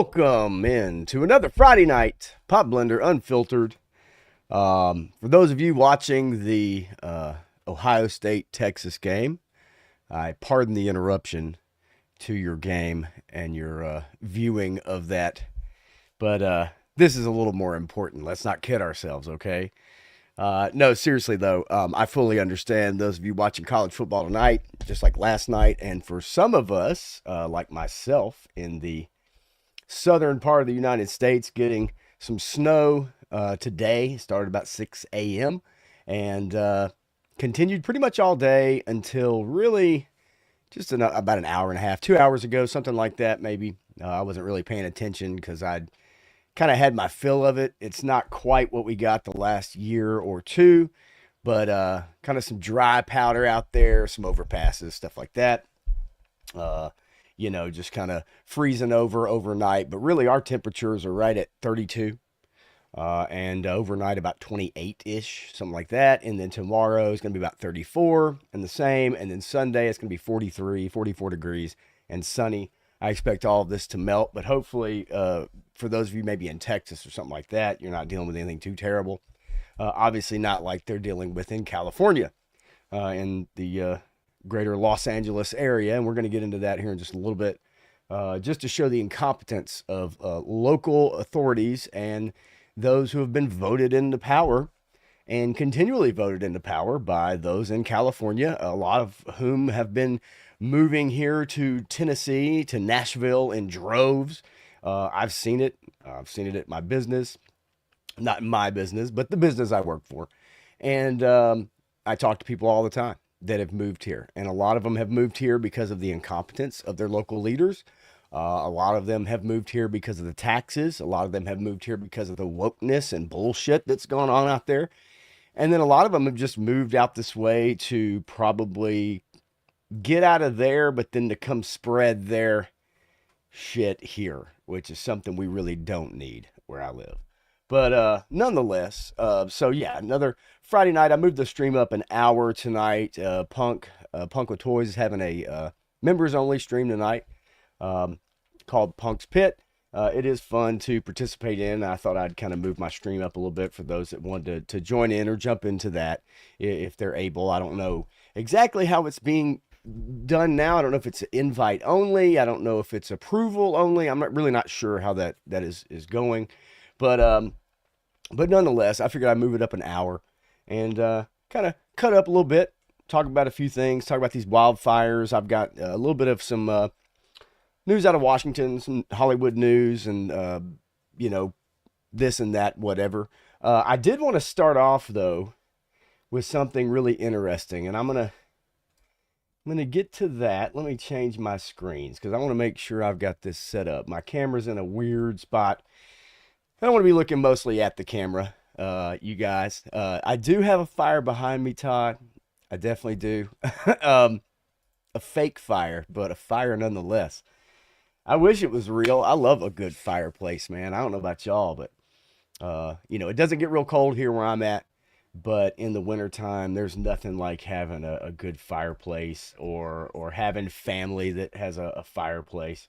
Welcome in to another Friday night Pop Blender Unfiltered. For those of you watching the Ohio State Texas game, I pardon the interruption to your game and your viewing of that, but this is a little more important. Let's not kid ourselves, okay? No, seriously though, I fully understand those of you watching college football tonight, just like last night, and for some of us, like myself, in the southern part of the United States, getting some snow today. Started about 6 a.m. and continued pretty much all day until really just about an hour and a half, 2 hours ago, something like that, maybe. I wasn't really paying attention because I'd kind of had my fill of it. It's not quite what we got the last year or two, but kind of some dry powder out there, some overpasses, stuff like that. Uh, just kind of freezing over overnight. But really, our temperatures are right at 32, and overnight about 28-ish, something like that. And then tomorrow is going to be about 34 and the same. And then Sunday, it's going to be 43, 44 degrees and sunny. I expect all of this to melt, but hopefully, for those of you maybe in Texas or something like that, you're not dealing with anything too terrible. Obviously, not like they're dealing with in California, in the greater Los Angeles area. And we're going to get into that here in just a little bit, just to show the incompetence of local authorities and those who have been voted into power and continually voted into power by those in California, a lot of whom have been moving here to Tennessee, to Nashville in droves. I've seen it. I've seen it at my business, not my business, but the business I work for. And I talk to people all the time that have moved here. And a lot of them have moved here because of the incompetence of their local leaders. A lot of them have moved here because of the taxes. A lot of them have moved here because of the wokeness and bullshit that's going on out there. And then a lot of them have just moved out this way to probably get out of there, but then to come spread their shit here, which is something we really don't need where I live. But nonetheless, so yeah, another Friday night. I moved the stream up an hour tonight. Punk with Toys is having a members only stream tonight, called Punk's Pit. It is fun to participate in. I thought I'd kind of move my stream up a little bit for those that wanted to join in or jump into that if they're able. I don't know exactly how it's being done now. I don't know if it's invite only. I don't know if it's approval only. I'm not sure how that is going. But nonetheless, I figured I'd move it up an hour and kind of cut up a little bit, talk about a few things, talk about these wildfires. I've got a little bit of some news out of Washington, some Hollywood news, and this and that, whatever. I did want to start off though with something really interesting, and I'm gonna get to that. Let me change my screens because I want to make sure I've got this set up. My camera's in a weird spot. I don't want to be looking mostly at the camera, you guys. I do have a fire behind me, Todd. I definitely do. A fake fire, but a fire nonetheless. I wish it was real. I love a good fireplace, man. I don't know about y'all, but it doesn't get real cold here where I'm at. But in the wintertime, there's nothing like having a good fireplace or having family that has a fireplace.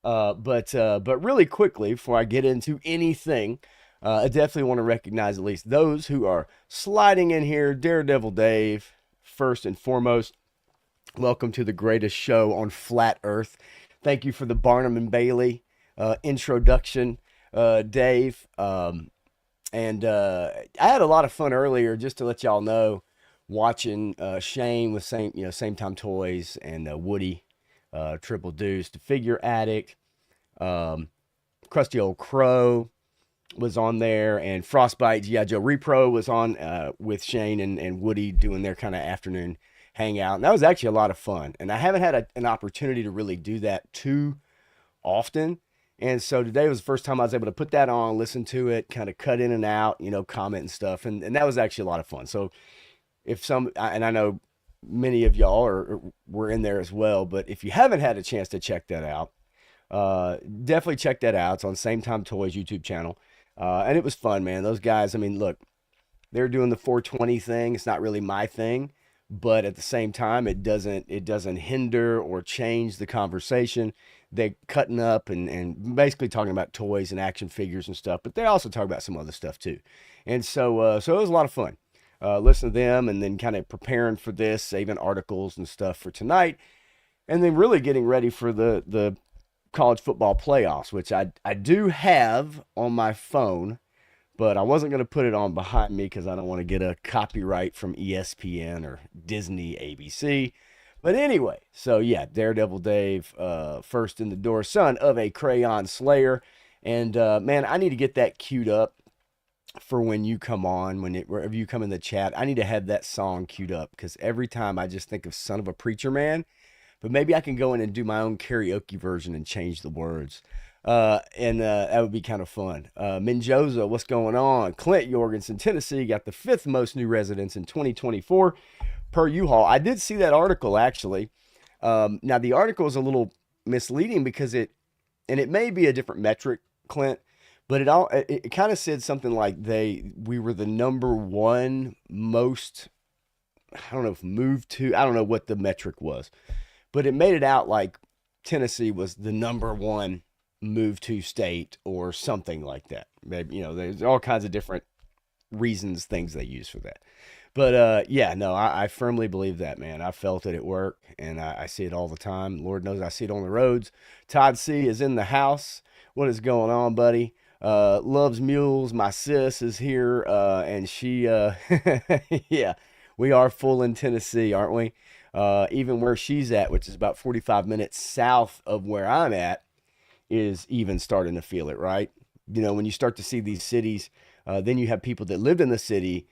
But really quickly, before I get into anything, I definitely want to recognize at least those who are sliding in here. Daredevil Dave, first and foremost, welcome to the greatest show on flat Earth. Thank you for the Barnum and Bailey introduction, Dave. And I had a lot of fun earlier, just to let y'all know, watching Shane with same time toys and Woody. Triple Deuce, the Figure Addict, Krusty Old Crow was on there, and Frostbite G.I. Joe Repro was on with Shane and Woody doing their kind of afternoon hangout. And that was actually a lot of fun. And I haven't had an opportunity to really do that too often. And so today was the first time I was able to put that on, listen to it, kind of cut in and out, comment and stuff. And that was actually a lot of fun. So and I know many of y'all were in there as well, but if you haven't had a chance to check that out, definitely check that out. It's on Same Time Toys YouTube channel. And it was fun, man. Those guys, I mean, look, they're doing the 420 thing. It's not really my thing, but at the same time, it doesn't hinder or change the conversation. They cutting up and basically talking about toys and action figures and stuff, but they also talk about some other stuff too. And so it was a lot of fun. Listen to them and then kind of preparing for this, saving articles and stuff for tonight, and then really getting ready for the college football playoffs, which I do have on my phone, but I wasn't going to put it on behind me because I don't want to get a copyright from ESPN or Disney ABC. But anyway, so yeah, Daredevil Dave, first in the door, son of a crayon slayer. And man, I need to get that queued up for when you come on, wherever you come in the chat. I need to have that song queued up because every time I just think of Son of a Preacher Man. But maybe I can go in and do my own karaoke version and change the words. And that would be kind of fun. Menjoza, what's going on? Clint Jorgensen, Tennessee, got the 5th most new residents in 2024 per U-Haul. I did see that article, actually. Now, the article is a little misleading because it may be a different metric, Clint, but it kind of said something like we were the number one most, I don't know if moved to, I don't know what the metric was. But it made it out like Tennessee was the number one move to state or something like that. Maybe, there's all kinds of different reasons, things they use for that. But yeah, no, I firmly believe that, man. I felt it at work, and I see it all the time. Lord knows I see it on the roads. Todd C. is in the house. What is going on, buddy? Loves mules. My sis is here, and she, yeah, we are full in Tennessee, aren't we? Even where she's at, which is about 45 minutes south of where I'm at, is even starting to feel it, right? When you start to see these cities, then you have people that lived in the city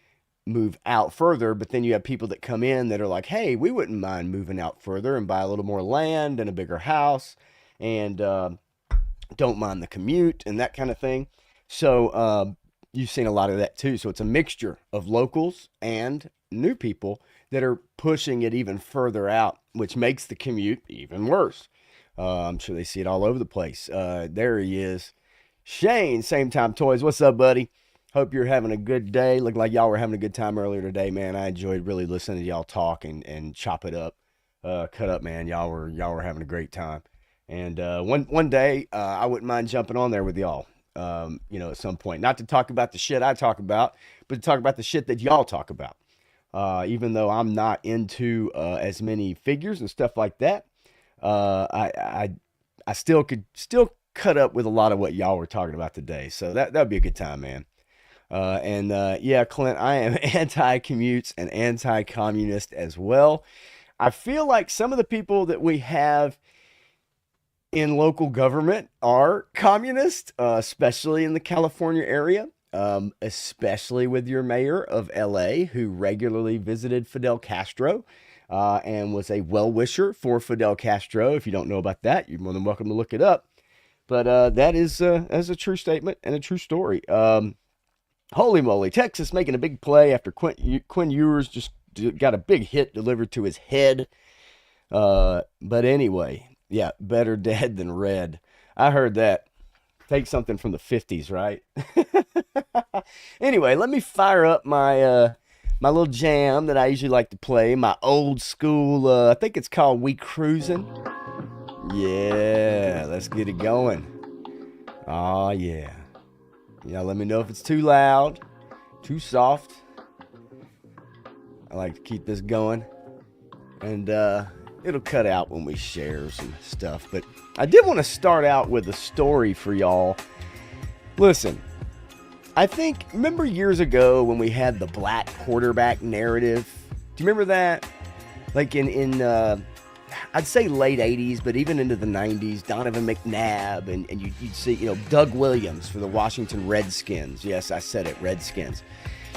move out further, but then you have people that come in that are like, hey, we wouldn't mind moving out further and buy a little more land and a bigger house and don't mind the commute and that kind of thing. So you've seen a lot of that too. So it's a mixture of locals and new people that are pushing it even further out, which makes the commute even worse. I'm sure they see it all over the place. There he is. Shane, Same Time Toys. What's up, buddy? Hope you're having a good day. Looked like y'all were having a good time earlier today, man. I enjoyed really listening to y'all talk and chop it up, cut up, man. Y'all were having a great time. And one day, I wouldn't mind jumping on there with y'all, at some point. Not to talk about the shit I talk about, but to talk about the shit that y'all talk about. Even though I'm not into as many figures and stuff like that, I still could cut up with a lot of what y'all were talking about today. So that'd be a good time, man. Yeah, Clint, I am anti-commutes and anti-communist as well. I feel like some of the people that we have in local government are communist, especially in the California area. Especially with your mayor of LA, who regularly visited Fidel Castro and was a well-wisher for Fidel Castro. If you don't know about that, you're more than welcome to look it up. But that is a true statement and a true story. Holy moly, Texas making a big play after Quinn Ewers just got a big hit delivered to his head. But anyway, yeah, better dead than red. I heard that. Take something from the 50s, right? Anyway, let me fire up my my little jam that I usually like to play. My old school, I think it's called We Cruisin'. Yeah, let's get it going. Oh, yeah. Let me know if it's too loud, too soft. I like to keep this going. And it'll cut out when we share some stuff. But I did want to start out with a story for y'all. Listen, remember years ago when we had the black quarterback narrative? Do you remember that? Like in I'd say late 80s, but even into the 90s, Donovan McNabb, and you'd see, Doug Williams for the Washington Redskins. Yes, I said it, Redskins.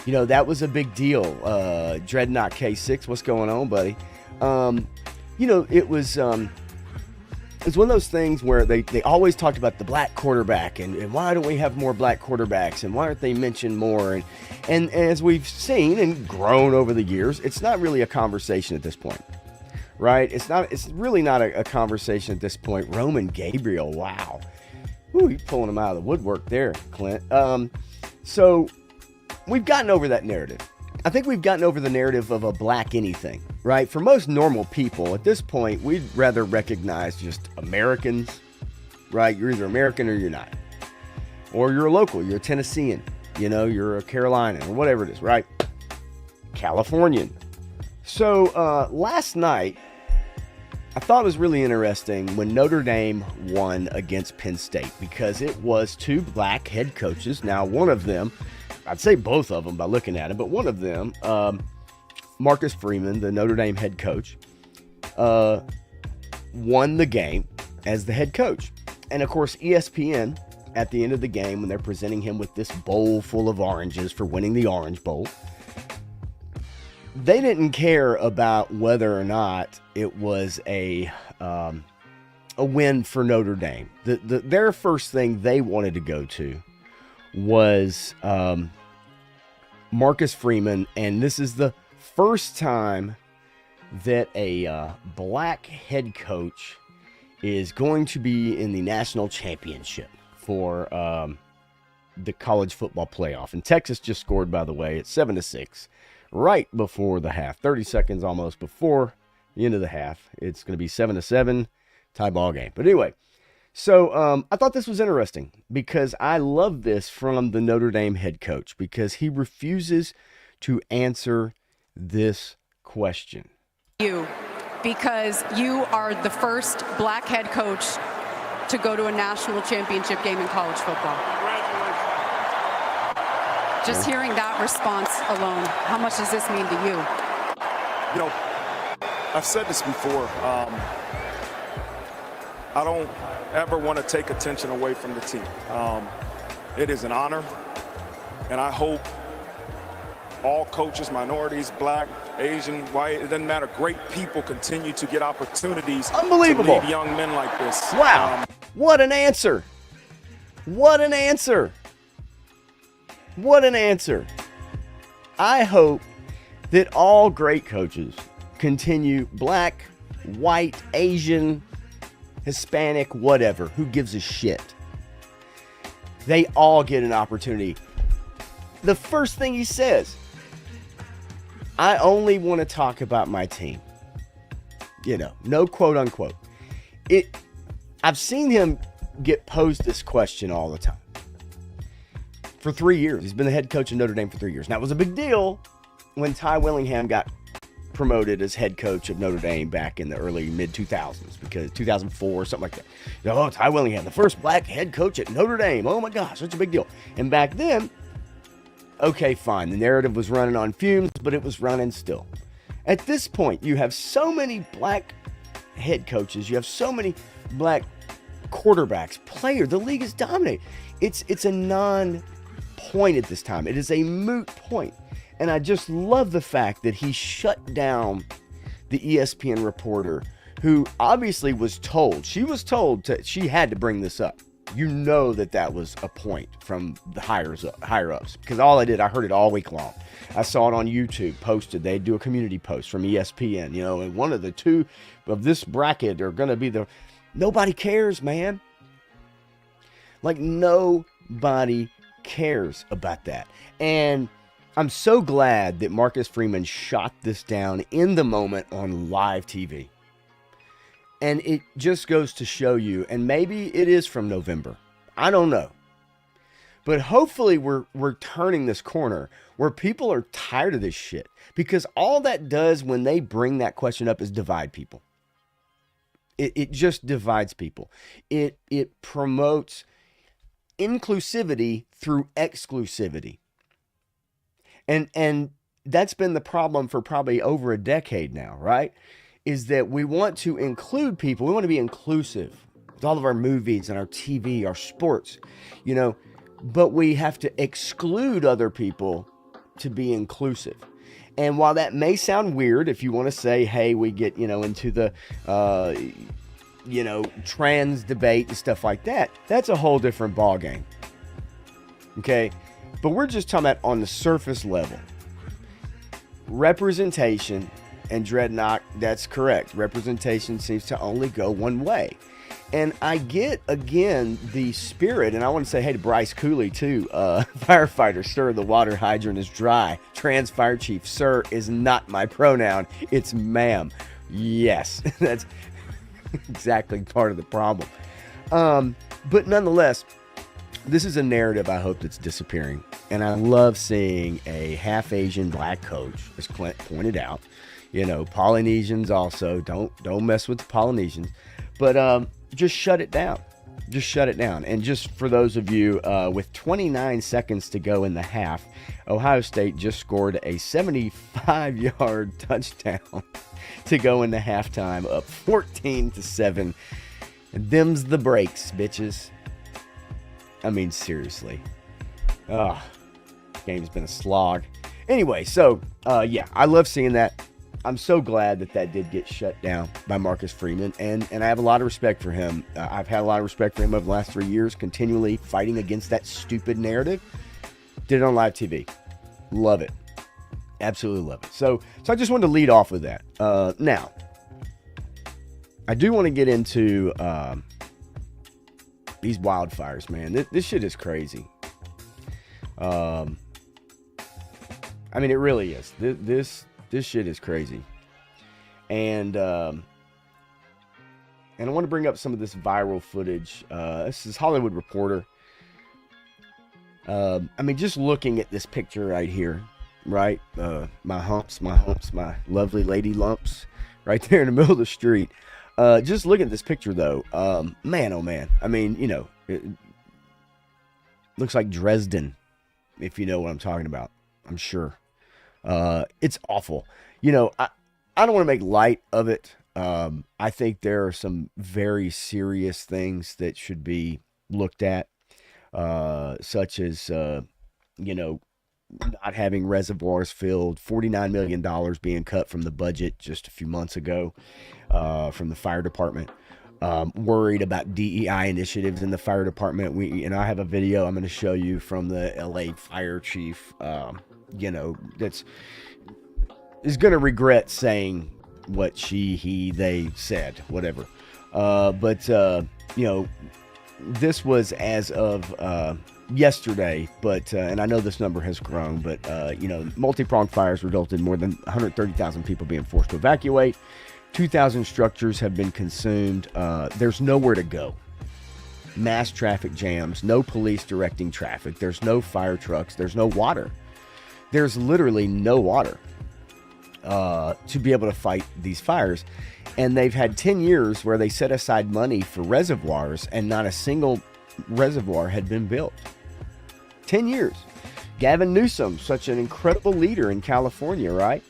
That was a big deal. Dreadnought K6, what's going on, buddy? It was it's one of those things where they always talked about the black quarterback and why don't we have more black quarterbacks and why aren't they mentioned more? And as we've seen and grown over the years, it's not really a conversation at this point, right? It's really not a conversation at this point. Roman Gabriel, wow. Ooh, you're pulling him out of the woodwork there, Clint. So we've gotten over that narrative. I think we've gotten over the narrative of a black anything, right? For most normal people, at this point, we'd rather recognize just Americans, right? You're either American or you're not. Or you're a local, you're a Tennessean, you're a Carolinian or whatever it is, right? Californian. So last night, I thought it was really interesting when Notre Dame won against Penn State because it was two black head coaches. Now, one of them, I'd say both of them by looking at it, but one of them, Marcus Freeman, the Notre Dame head coach, won the game as the head coach. And of course, ESPN, at the end of the game, when they're presenting him with this bowl full of oranges for winning the Orange Bowl, they didn't care about whether or not it was a win for Notre Dame. Their first thing they wanted to go to was Marcus Freeman, and this is the first time that a black head coach is going to be in the national championship for the college football playoff. And Texas just scored, by the way, at 7-6, right before the half, 30 seconds almost before the end of the half. It's going to be 7-7, tie ball game. But anyway, so I thought this was interesting because I love this from the Notre Dame head coach because he refuses to answer this question. Because you are the first black head coach to go to a national championship game in college football. Just hearing that response alone, how much does this mean to you? I've said this before. I don't ever want to take attention away from the team. It is an honor, and I hope all coaches, minorities, black, Asian, white, it doesn't matter, great people continue to get opportunities. Unbelievable. To lead young men like this. Wow. What an answer. What an answer. What an answer. I hope that all great coaches continue, black, white, Asian, Hispanic, whatever, who gives a shit. They all get an opportunity. The first thing he says, I only want to talk about my team. No quote unquote. I've seen him get posed this question all the time. For 3 years. He's been the head coach of Notre Dame for 3 years. Now, it was a big deal when Ty Willingham got promoted as head coach of Notre Dame back in the early mid-2000s, because 2004 or something like that. Oh, Ty Willingham, the first black head coach at Notre Dame. Oh my gosh, such a big deal. And back then, okay, fine. The narrative was running on fumes, but it was running still. At this point, you have so many black head coaches. You have so many black quarterbacks, players. The league is dominated. It's a non-point at this time. It is a moot point. And I just love the fact that he shut down the ESPN reporter who obviously was told. She was told she had to bring this up. That was a point from the higher-ups. Because I heard it all week long. I saw it on YouTube posted. They do a community post from ESPN, and one of the two of this bracket are going to be nobody cares, man. Like, nobody cares about that. And I'm so glad that Marcus Freeman shot this down in the moment on live TV. And it just goes to show you, and maybe it is from November. I don't know. But hopefully we're turning this corner where people are tired of this shit. Because all that does when they bring that question up is divide people. It just divides people. It promotes inclusivity through exclusivity. And that's been the problem for probably over a decade now, right? Is that we want to include people. We want to be inclusive with all of our movies and our TV, our sports, but we have to exclude other people to be inclusive. And while that may sound weird, if you want to say, hey, we get, into the, trans debate and stuff like that, that's a whole different ballgame. Okay? But we're just talking about on the surface level. Representation, and Dreadnought, that's correct. Representation seems to only go one way. And I get, again, the spirit, and I want to say hey to Bryce Cooley, too. Firefighter, sir, the water hydrant is dry. Trans fire chief, sir, is not my pronoun. It's ma'am. Yes, that's exactly part of the problem. But nonetheless, this is a narrative I hope that's disappearing. And I love seeing a half Asian black coach, as Clint pointed out. You know, Polynesians also. Don't mess with the Polynesians. But just shut it down. Just shut it down. And just for those of you, with 29 seconds to go in the half, Ohio State just scored a 75-yard touchdown to go into halftime, up 14-7. And them's the breaks, bitches. I mean, seriously. Game's been a slog. Anyway, so, yeah, I love seeing that. I'm so glad that did get shut down by Marcus Freeman, and I have a lot of respect for him. I've had a lot of respect for him over the last 3 years, continually fighting against that stupid narrative. Did it on live TV. Love it. Absolutely love it. So I just wanted to lead off with that. Now, I do want to get into these wildfires, man. This shit is crazy. I mean, it really is. This shit is crazy. And I want to bring up some of this viral footage. This is Hollywood Reporter. I mean, just looking at this picture right here, right? My humps, my lovely lady lumps right there in the middle of the street. Just looking at this picture, though, man, oh man. I mean, you know, it looks like Dresden, if you know what I'm talking about. I'm sure. It's awful. You know, I don't want to make light of it. I think there are some very serious things that should be looked at, such as, you know, not having reservoirs filled, $49 million being cut from the budget just a few months ago, from the fire department. Worried about DEI initiatives in the fire department. And I have a video I'm going to show you from the LA fire chief, you know, is going to regret saying what they said, whatever. But you know, this was as of yesterday, but and I know this number has grown, but you know, multi-pronged fires resulted in more than 130,000 people being forced to evacuate. 2,000 structures have been consumed. There's nowhere to go. Mass traffic jams, no police directing traffic. There's no fire trucks. There's no water. There's literally no water to be able to fight these fires. And they've had 10 years where they set aside money for reservoirs, and not a single reservoir had been built. 10 years. Gavin Newsom, such an incredible leader in California, right?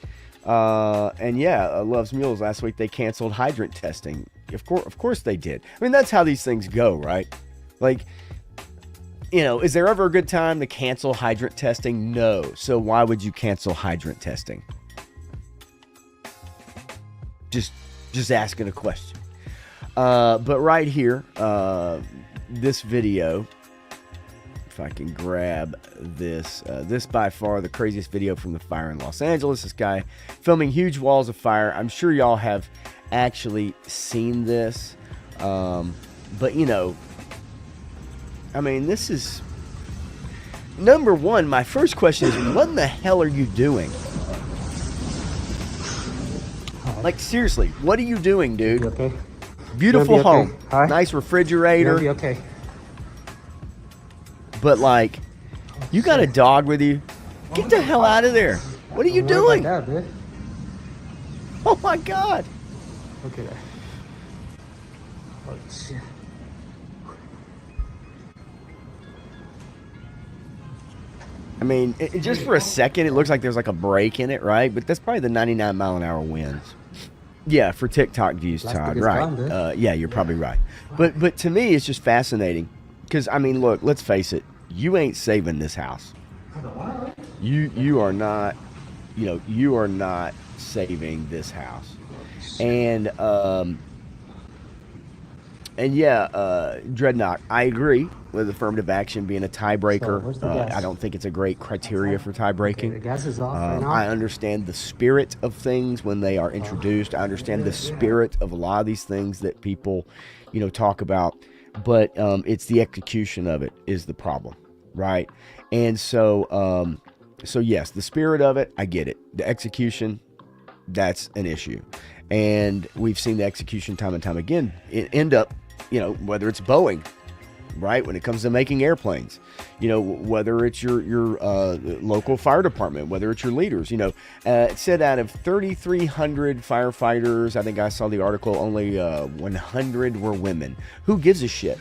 And yeah, Loves Mules, last week they canceled hydrant testing. Of course they did. I mean, that's how these things go, right? Like, you know, is there ever a good time to cancel hydrant testing? No. So why would you cancel hydrant testing? Just asking a question. But right here, this video, if I can grab this, this by far the craziest video from the fire in Los Angeles. This guy filming huge walls of fire. I'm sure y'all have actually seen this. But you know, I mean, this is number one. My first question is, what in the hell are you doing? Like, seriously, what are you doing, dude? You okay? Beautiful okay? home. Hi? Nice refrigerator. You'll be okay. But, like, you got a dog with you? Get the hell out of there. What are you doing? That, dude. Oh, my God. Okay. Oh, shit. I mean, just for a second, it looks like there's like a break in it, right? But that's probably the 99 mile an hour winds. Yeah, for TikTok views, Todd. Right. Yeah, you're probably right. But to me, it's just fascinating. Because, I mean, look, let's face it. You ain't saving this house. You are not, you know, you are not saving this house. And And yeah, Dreadnought, I agree with affirmative action being a tiebreaker. I don't think it's a great criteria for tie breaking. Okay, the gas is off right now. I understand the spirit of things when they are introduced. I understand the spirit of a lot of these things that people, talk about. But it's the execution of it is the problem, right? And so, yes, the spirit of it, I get it. The execution, that's an issue. And we've seen the execution time and time again end up, whether it's Boeing, right? When it comes to making airplanes, whether it's your local fire department, whether it's your leaders, it said out of 3,300 firefighters, I think I saw the article, only 100 were women. Who gives a shit?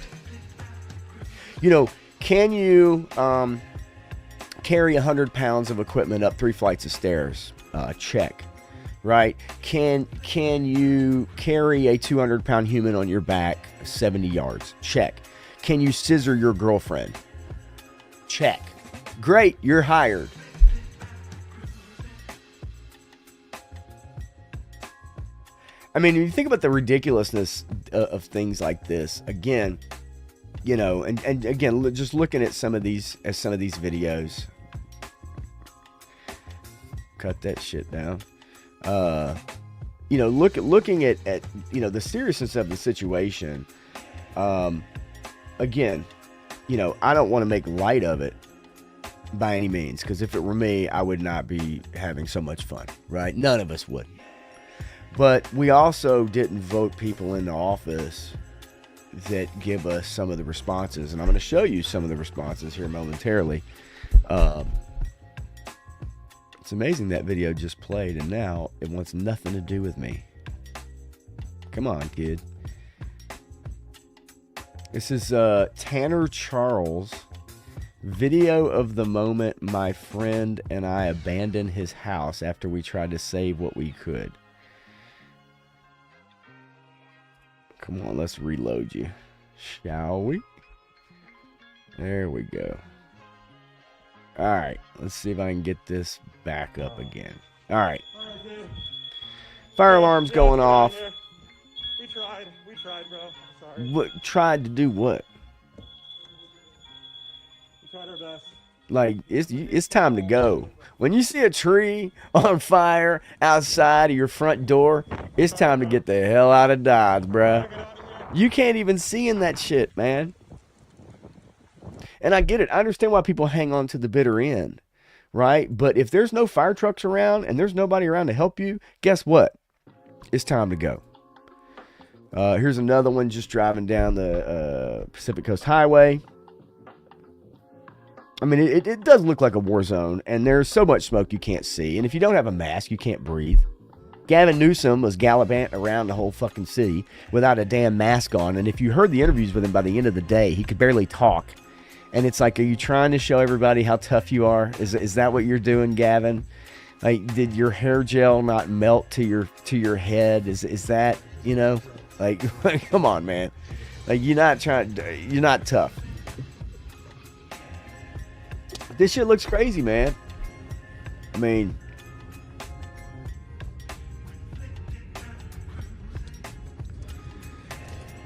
Can you carry 100 pounds of equipment up 3 flights of stairs? Check. Right? Can you carry a 200-pound human on your back 70 yards? Check. Can you scissor your girlfriend? Check. Great, you're hired. I mean, when you think about the ridiculousness of things like this, again, and again, just looking at some of these videos. Cut that shit down. Looking at the seriousness of the situation. Again, I don't want to make light of it by any means, because if it were me, I would not be having so much fun, right? None of us would. But we also didn't vote people into office that give us some of the responses, and I'm going to show you some of the responses here momentarily. It's amazing that video just played, and now it wants nothing to do with me. Come on, kid. This is Tanner Charles. Video of the moment my friend and I abandoned his house after we tried to save what we could. Come on, let's reload you. Shall we? There we go. Alright, let's see if I can get this back up again. Alright. Fire alarm's going off. We tried, bro. I'm sorry. What, tried to do what? We tried our best. Like, it's time to go. When you see a tree on fire outside of your front door, it's time to get the hell out of Dodge, bruh. You can't even see in that shit, man. And I get it. I understand why people hang on to the bitter end, right? But if there's no fire trucks around and there's nobody around to help you, guess what? It's time to go. Here's another one just driving down the Pacific Coast Highway. I mean, it does look like a war zone, and there's so much smoke you can't see. And if you don't have a mask, you can't breathe. Gavin Newsom was gallivanting around the whole fucking city without a damn mask on. And if you heard the interviews with him, by the end of the day, he could barely talk. And it's like, are you trying to show everybody how tough you are? Is that what you're doing, Gavin? Like, did your hair gel not melt to your head? Is that, like, come on, man. Like, you're not tough. This shit looks crazy, man. I mean,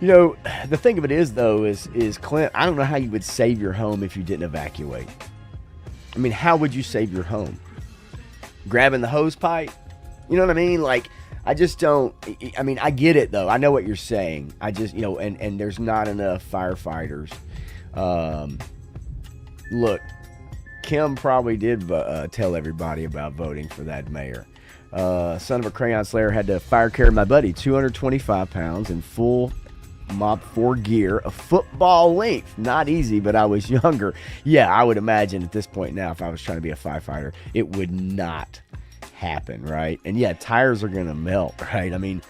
the thing of it is, though, is Clint, I don't know how you would save your home if you didn't evacuate. I mean, how would you save your home? Grabbing the hose pipe? You know what I mean? Like, I just don't, I mean, I get it, though. I know what you're saying. I just, and there's not enough firefighters. Look, Kim probably did tell everybody about voting for that mayor. Son of a crayon slayer had to fire carry my buddy, 225 pounds in full Mop 4 gear, a football length. Not easy, but I was younger. Yeah, I would imagine at this point now, if I was trying to be a firefighter, it would not happen, right? And yeah, tires are gonna melt, right? I mean,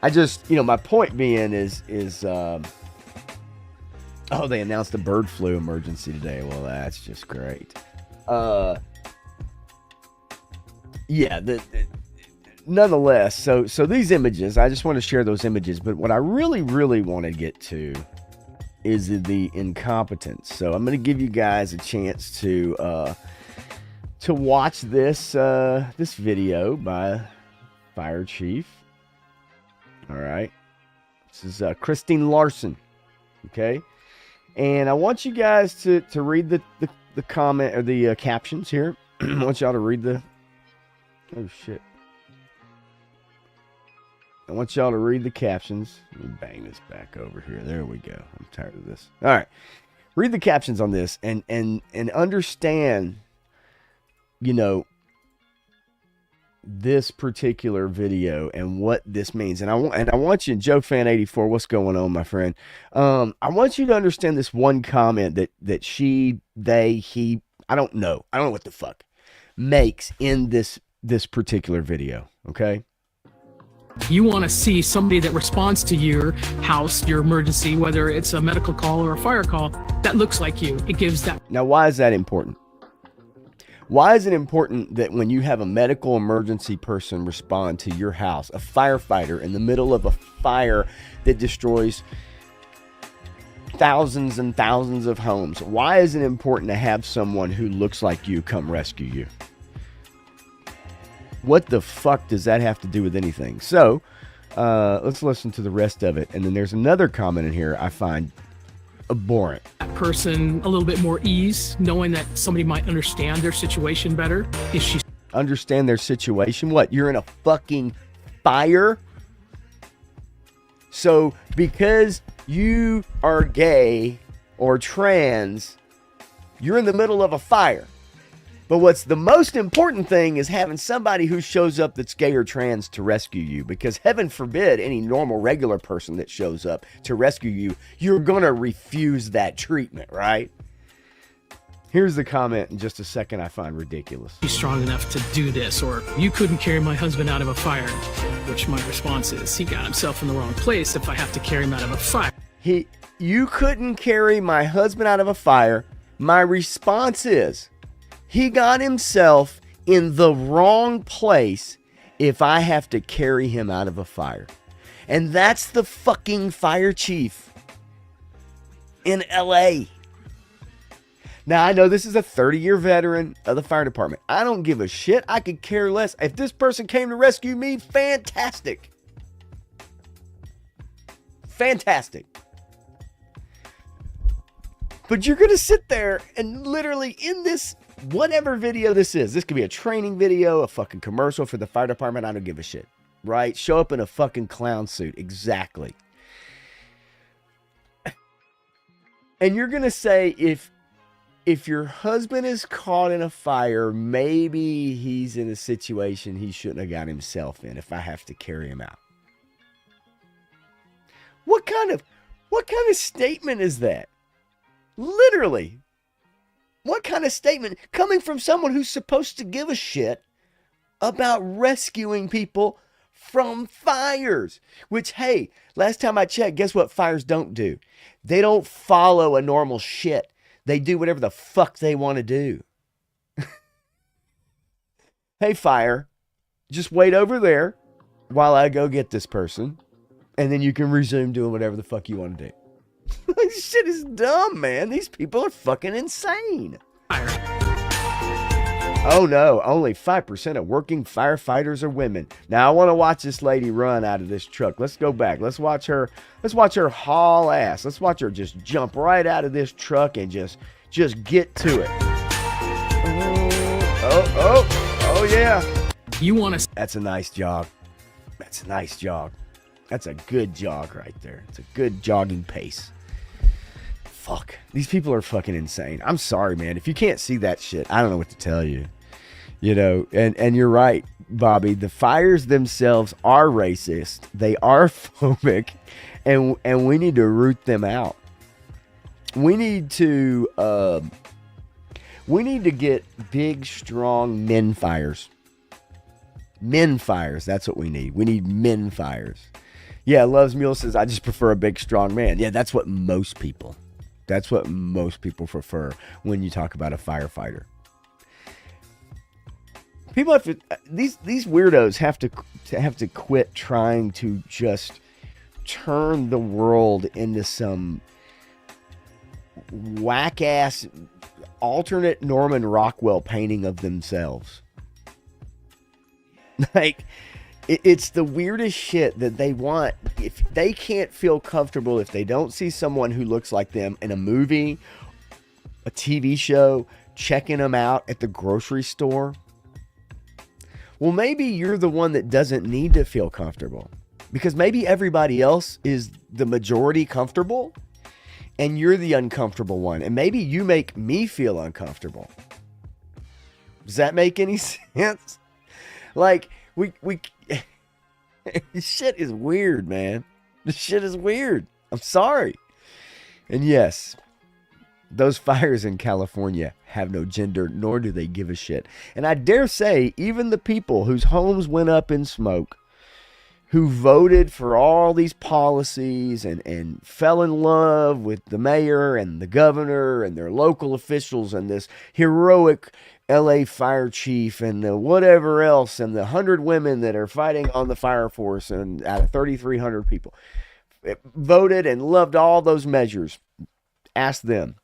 I just, my point being is oh, they announced a bird flu emergency today. Well, that's just great. Yeah, nonetheless, so these images, I just want to share those images, but what I really, really want to get to is the incompetence. So I'm going to give you guys a chance to watch this video by Fire Chief. All right. This is Christine Larson. Okay. And I want you guys to read the comment or the captions here. I want y'all to read the... Oh, shit. I want y'all to read the captions. Let me bang this back over here. There we go. I'm tired of this. All right. Read the captions on this and understand, you know, this particular video and what this means. And I want you, Joe Fan 84, what's going on, my friend? I want you to understand this one comment that she, they, he, I don't know what the fuck, makes in this particular video. Okay. You want to see somebody that responds to your house, your emergency, whether it's a medical call or a fire call, that looks like you. It gives that. Now, why is that important? Why is it important that when you have a medical emergency person respond to your house, a firefighter in the middle of a fire that destroys thousands and thousands of homes, why is it important to have someone who looks like you come rescue you? What the fuck does that have to do with anything? So, let's listen to the rest of it. And then there's another comment in here I find abhorrent. That person a little bit more ease, knowing that somebody might understand their situation better. If she understand their situation? What? You're in a fucking fire? So, because you are gay or trans, you're in the middle of a fire. But what's the most important thing is having somebody who shows up that's gay or trans to rescue you. Because heaven forbid any normal, regular person that shows up to rescue you, you're going to refuse that treatment, right? Here's the comment in just a second I find ridiculous. She's strong enough to do this, or you couldn't carry my husband out of a fire, which my response is, he got himself in the wrong place if I have to carry him out of a fire. You couldn't carry my husband out of a fire. My response is, he got himself in the wrong place if I have to carry him out of a fire. And that's the fucking fire chief in LA. Now, I know this is a 30-year veteran of the fire department. I don't give a shit. I could care less. If this person came to rescue me, fantastic. Fantastic. But you're going to sit there and literally in this, whatever video this is, this could be a training video, a fucking commercial for the fire department. I don't give a shit, right? Show up in a fucking clown suit. Exactly. And you're going to say, if your husband is caught in a fire, maybe he's in a situation he shouldn't have got himself in if I have to carry him out. What kind of statement is that? Literally. What kind of statement coming from someone who's supposed to give a shit about rescuing people from fires? Which, hey, last time I checked, guess what fires don't do? They don't follow a normal shit. They do whatever the fuck they want to do. Hey, fire, just wait over there while I go get this person, and then you can resume doing whatever the fuck you want to do. This shit is dumb, man. These people are fucking insane. Oh no, only 5% of working firefighters are women. Now I want to watch this lady run out of this truck. Let's go back. Let's watch her haul ass. Let's watch her just jump right out of this truck and just get to it. Oh yeah. You want to... That's a nice jog. That's a nice jog. That's a good jog right there. It's a good jogging pace. Fuck. These people are fucking insane. I'm sorry, man. If you can't see that shit, I don't know what to tell you. You know, and you're right, Bobby. The fires themselves are racist. They are phobic, and we need to root them out. We need to get big, strong men fires. Men fires. That's what we need. We need men fires. Yeah, Loves Mule says, I just prefer a big, strong man. Yeah, that's what most people prefer when you talk about a firefighter. People have to, these weirdos have to quit trying to just turn the world into some whack-ass alternate Norman Rockwell painting of themselves. Like, It's the weirdest shit that they want. If they can't feel comfortable, if they don't see someone who looks like them in a movie, a TV show, checking them out at the grocery store, well, maybe you're the one that doesn't need to feel comfortable, because maybe everybody else is the majority comfortable and you're the uncomfortable one. And maybe you make me feel uncomfortable. Does that make any sense? Like, we shit is weird, man. This shit is weird. I'm sorry. And yes, those fires in California have no gender, nor do they give a shit. And I dare say, even the people whose homes went up in smoke, who voted for all these policies and fell in love with the mayor and the governor and their local officials and this heroic LA fire chief and the whatever else and the 100 women that are fighting on the fire force and out of 3,300 people, voted and loved all those measures. Ask them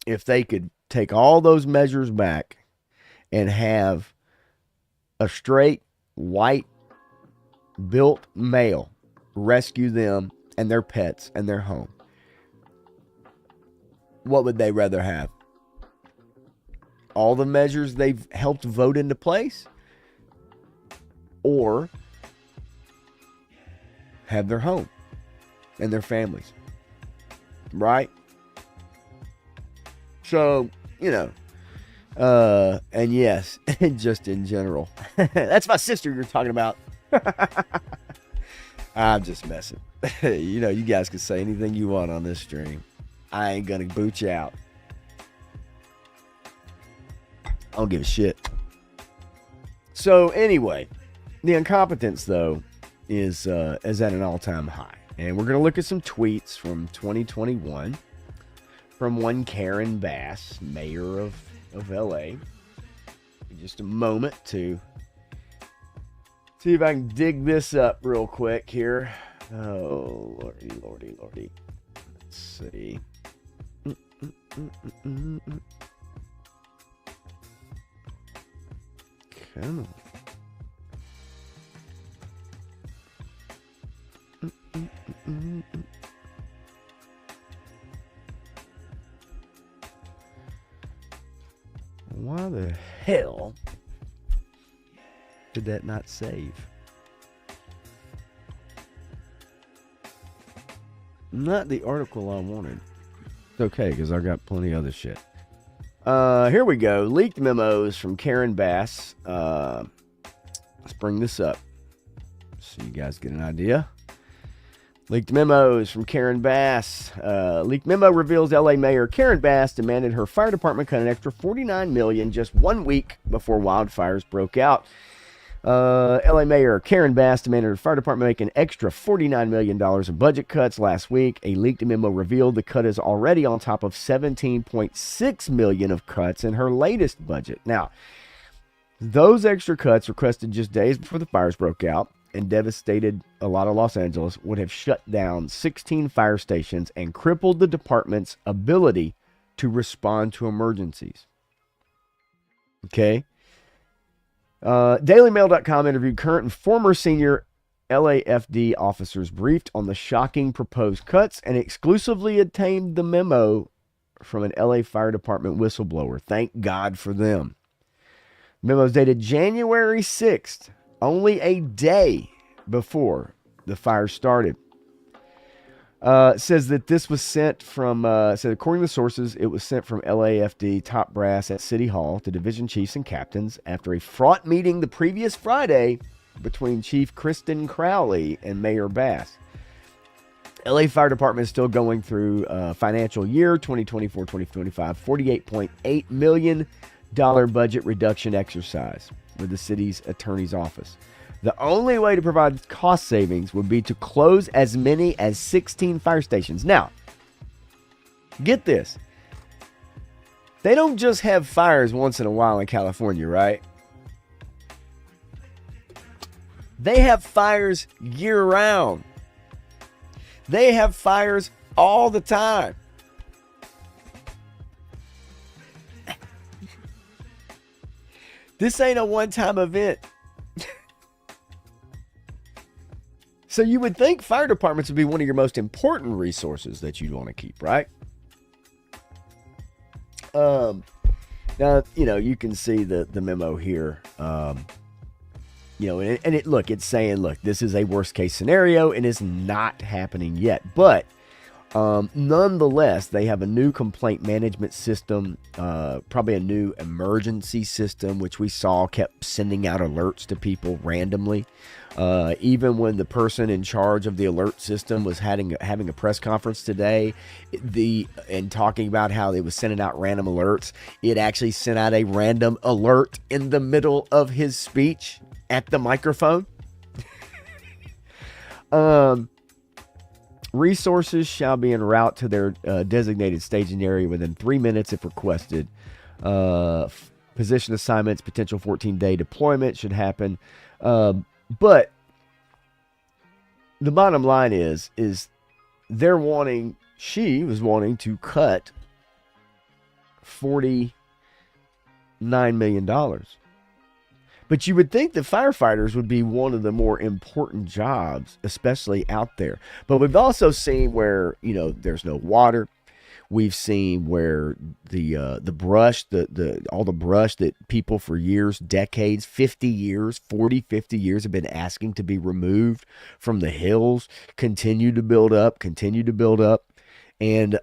if they could take all those measures back and have a straight, white, built male rescue them and their pets and their home. What would they rather have? All the measures they've helped vote into place, or have their home and their families, right? So, you know, and yes, and just in general, that's my sister you're talking about. I'm just messing. You know, you guys can say anything you want on this stream. I ain't gonna boot you out. I don't give a shit. So anyway, the incompetence though is at an all-time high, and we're gonna look at some tweets from 2021 from one Karen Bass, mayor of LA. In just a moment to see if I can dig this up real quick here. Oh, lordy. Let's see. Come on. Why the hell did that not save? Not the article I wanted. It's okay, because I got plenty of other shit. Here we go. Leaked memos from Karen Bass. Let's bring this up so you guys get an idea. Leaked memos from Karen Bass. Leaked memo reveals LA Mayor Karen Bass demanded her fire department cut an extra $49 million just 1 week before wildfires broke out. LA Mayor Karen Bass demanded her fire department make an extra $49 million in budget cuts last week. A leaked memo revealed the cut is already on top of $17.6 million of cuts in her latest budget. Now, those extra cuts requested just days before the fires broke out and devastated a lot of Los Angeles would have shut down 16 fire stations and crippled the department's ability to respond to emergencies. Okay? DailyMail.com interviewed current and former senior LAFD officers briefed on the shocking proposed cuts and exclusively obtained the memo from an LA Fire Department whistleblower. Thank God for them. Memo is dated January 6th, only a day before the fire started. Says that this was sent from, said according to sources, it was sent from LAFD top brass at City Hall to division chiefs and captains after a fraught meeting the previous Friday between Chief Kristen Crowley and Mayor Bass. LA Fire Department is still going through financial year 2024-2025 $48.8 million budget reduction exercise with the city's attorney's office. The only way to provide cost savings would be to close as many as 16 fire stations. Now, get this. They don't just have fires once in a while in California, right? They have fires year-round. They have fires all the time. This ain't a one-time event. So you would think fire departments would be one of your most important resources that you'd want to keep, right? Now, you can see the memo here. It's saying, look, this is a worst case scenario and it's not happening yet. But nonetheless, they have a new complaint management system, probably a new emergency system, which we saw kept sending out alerts to people randomly. Even when the person in charge of the alert system was having a press conference today, and talking about how it was sending out random alerts, it actually sent out a random alert in the middle of his speech at the microphone. Resources shall be en route to their designated staging area within 3 minutes if requested. Position assignments, potential 14-day deployment should happen. But the bottom line is she was wanting to cut $49 million. But you would think that firefighters would be one of the more important jobs, especially out there. But we've also seen where, there's no water. We've seen where the brush, all the brush that people for years, decades, 50 years, 40, 50 years have been asking to be removed from the hills, continue to build up, and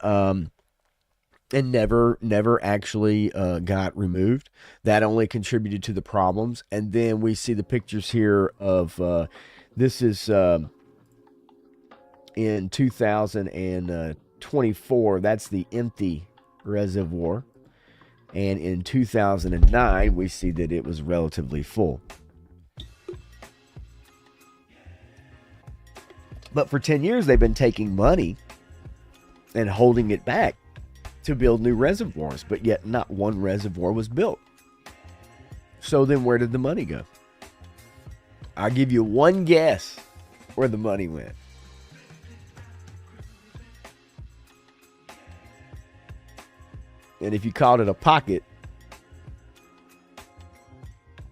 never actually got removed. That only contributed to the problems. And then we see the pictures here of this is in 2024. That's the empty reservoir. And in 2009, we see that it was relatively full. But for 10 years, they've been taking money and holding it back to build new reservoirs, but yet not one reservoir was built. So then where did the money go? I'll give you one guess where the money went. And if you called it a pocket,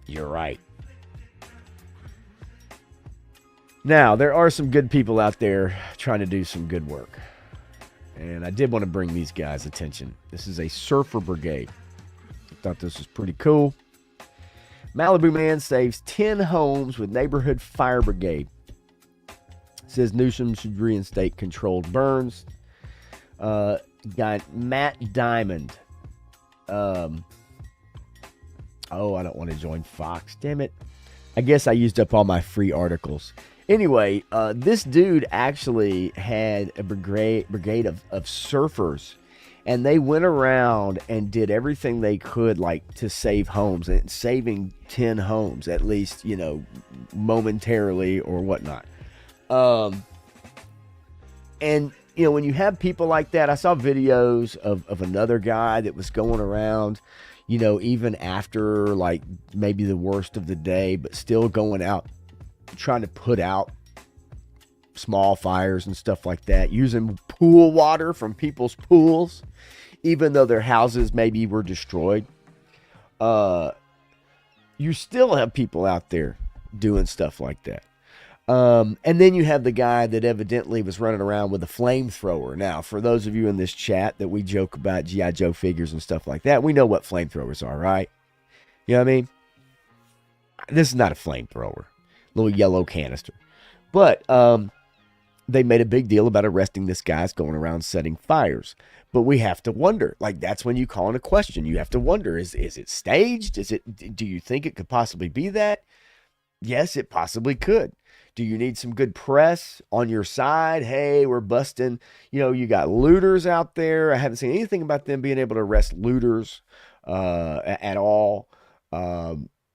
you're right. Now, there are some good people out there trying to do some good work. And I did want to bring these guys' attention. This is a surfer brigade. I thought this was pretty cool. Malibu man saves 10 homes with neighborhood fire brigade. Says Newsom should reinstate controlled burns. Guy Matt Diamond. I don't want to join Fox. Damn it. I guess I used up all my free articles. Anyway, this dude actually had a brigade of surfers, and they went around and did everything they could, like, to save homes, and saving 10 homes at least, momentarily or whatnot. And when you have people like that, I saw videos of another guy that was going around, even after, like, maybe the worst of the day, but still going out trying to put out small fires and stuff like that, using pool water from people's pools, even though their houses maybe were destroyed. You still have people out there doing stuff like that. And then you have the guy that evidently was running around with a flamethrower. Now, for those of you in this chat that we joke about G.I. Joe figures and stuff like that, we know what flamethrowers are, right? You know what I mean? This is not a flamethrower. Little yellow canister. But they made a big deal about arresting this guy's going around setting fires. But we have to wonder, like, that's when you call in a question. You have to wonder, is it staged? Do you think it could possibly be that? Yes, it possibly could. Do you need some good press on your side? Hey, we're busting, you got looters out there. I haven't seen anything about them being able to arrest looters at all.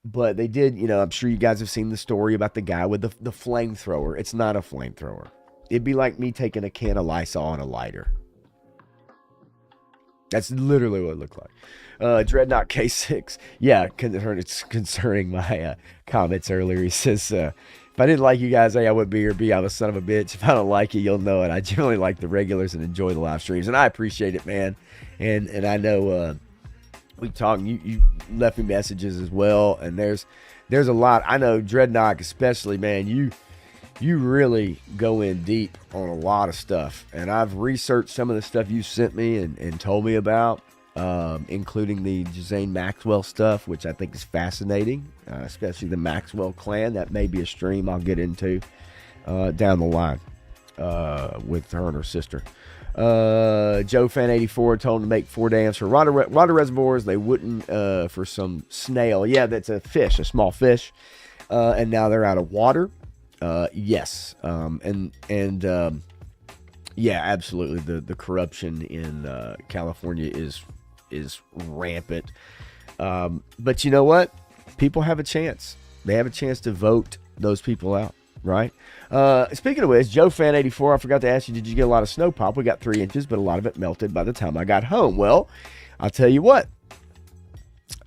But they did, I'm sure you guys have seen the story about the guy with the flamethrower. It's not a flamethrower. It'd be like me taking a can of Lysol and a lighter. That's literally what it looked like. Dreadnought K6. Yeah, concerning my comments earlier. He says, if I didn't like you guys, A, I wouldn't be here. B, I'm a son of a bitch. If I don't like you, you'll know it. I generally like the regulars and enjoy the live streams. And I appreciate it, man. And I know... we talked, you left me messages as well, and there's a lot. I know Dreadnought especially, man, you really go in deep on a lot of stuff. And I've researched some of the stuff you sent me and told me about, including the Ghislaine Maxwell stuff, which I think is fascinating, especially the Maxwell clan. That may be a stream I'll get into down the line with her and her sister. Joe Fan 84 told them to make 4 dams for water reservoirs. They wouldn't for some snail. Yeah, that's a fish, a small fish. And now they're out of water. Yes. Yeah, absolutely. The corruption in California is rampant. But you know what? People have a chance. They have a chance to vote those people out, right? Speaking of which, Joe Fan 84, I forgot to ask you, did you get a lot of snow pop? We got 3 inches, but a lot of it melted by the time I got home. Well, I'll tell you what.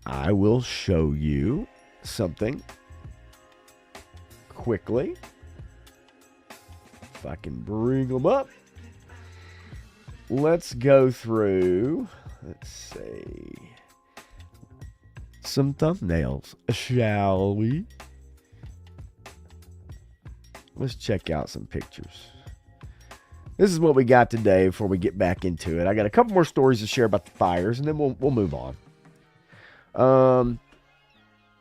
I will show you something quickly. If I can bring them up. Let's go through, let's see, some thumbnails, shall we? Let's check out some pictures. This is what we got today before we get back into it. I got a couple more stories to share about the fires, and then we'll move on.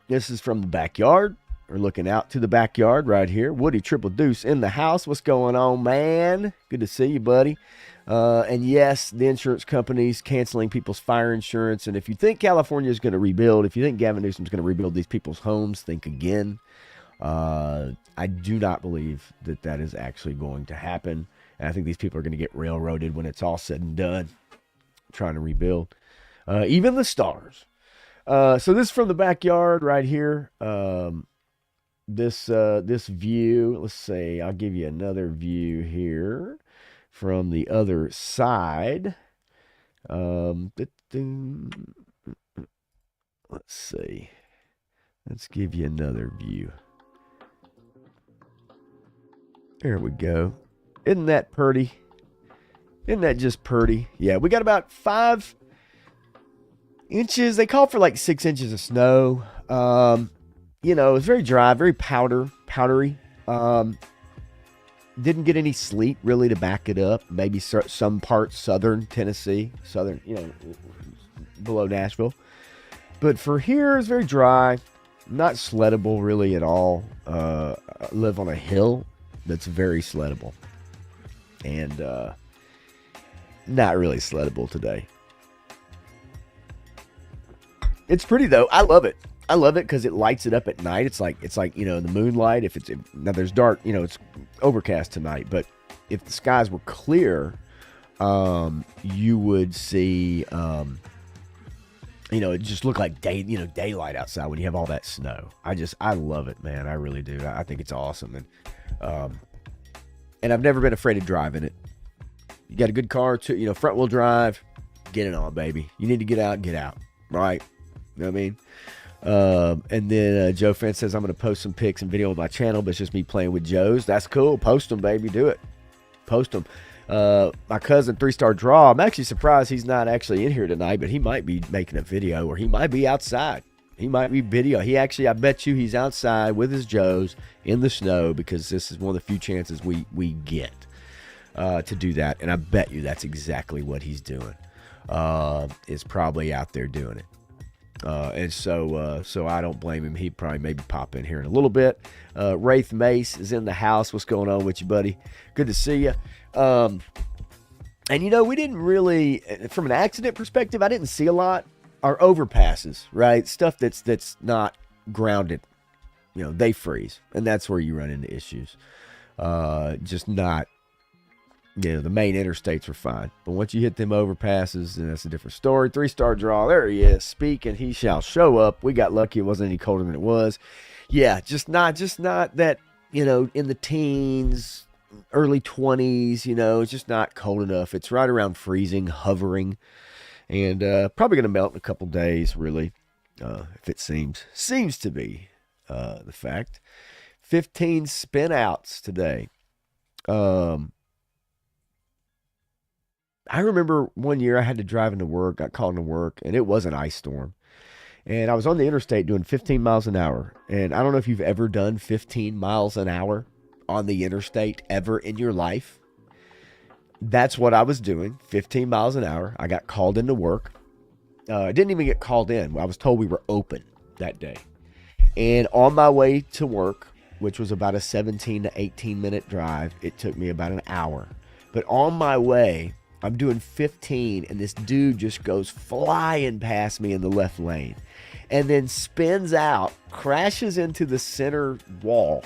This is from the backyard. We're looking out to the backyard right here. Woody Triple Deuce in the house. What's going on, man? Good to see you, buddy. And yes, the insurance companies canceling people's fire insurance. And if you think California is going to rebuild, if you think Gavin Newsom is going to rebuild these people's homes, think again. I do not believe that is actually going to happen. And I think these people are going to get railroaded when it's all said and done, trying to rebuild. Even the stars. So this is from the backyard right here. This view, let's see, I'll give you another view here from the other side. Let's see. Let's give you another view. There we go. Isn't that pretty? Isn't that just pretty? Yeah, we got about 5 inches. They call for like 6 inches of snow. You know, it's very dry, very powdery. Didn't get any sleet really to back it up. Maybe some parts southern Tennessee, below Nashville. But for here, it's very dry, not sleddable really at all. I live on a hill that's very sleddable, and not really sleddable today. It's pretty though. I love it. I love it because it lights it up at night. It's like the moonlight. Now there's dark, it's overcast tonight, but if the skies were clear, you would see, it just looked like daylight outside when you have all that snow. I love it, man. I really do. I think it's awesome, and I've never been afraid of driving it. You got a good car too, front wheel drive, get it on, baby. You need to get out, right? You know what I mean? And then Joe Fan says, I'm going to post some pics and video on my channel, but it's just me playing with Joes. That's cool. Post them, baby. Do it. Post them. My cousin, 3-star draw. I'm actually surprised he's not actually in here tonight, but he might be making a video, or he might be outside. He might be video. I bet you he's outside with his Joes in the snow, because this is one of the few chances we get to do that. And I bet you that's exactly what he's doing. Is probably out there doing it. And so I don't blame him. He'd probably maybe pop in here in a little bit. Wraith Mace is in the house. What's going on with you, buddy? Good to see you. And we didn't really, from an accident perspective, I didn't see a lot. Our overpasses, right? Stuff that's not grounded. They freeze, and that's where you run into issues. Just not. The main interstates were fine. But once you hit them overpasses, then that's a different story. 3-star draw. There he is. Speak and he shall show up. We got lucky. It wasn't any colder than it was. Yeah, just not that, in the teens, early 20s, it's just not cold enough. It's right around freezing, hovering, and probably going to melt in a couple days, really, if it seems to be the fact. 15 spin outs today. I remember one year I had to drive into work, got called into work, and it was an ice storm. And I was on the interstate doing 15 miles an hour. And I don't know if you've ever done 15 miles an hour on the interstate ever in your life. That's what I was doing, 15 miles an hour. I got called into work. I didn't even get called in. I was told we were open that day. And on my way to work, which was about a 17 to 18 minute drive, it took me about an hour. But on my way, I'm doing 15, and this dude just goes flying past me in the left lane and then spins out, crashes into the center wall.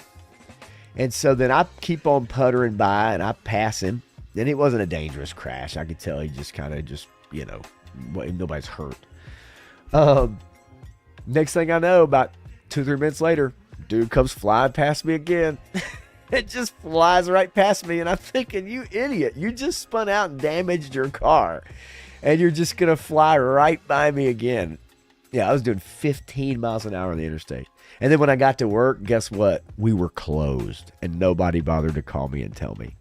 And so then I keep on puttering by, and I pass him. And it wasn't a dangerous crash. I could tell he just kind of nobody's hurt. Next thing I know, about 2-3 minutes later, dude comes flying past me again. It just flies right past me, and I'm thinking, you idiot, you just spun out and damaged your car, and you're just going to fly right by me again. Yeah, I was doing 15 miles an hour on the interstate. And then when I got to work, guess what? We were closed, and nobody bothered to call me and tell me.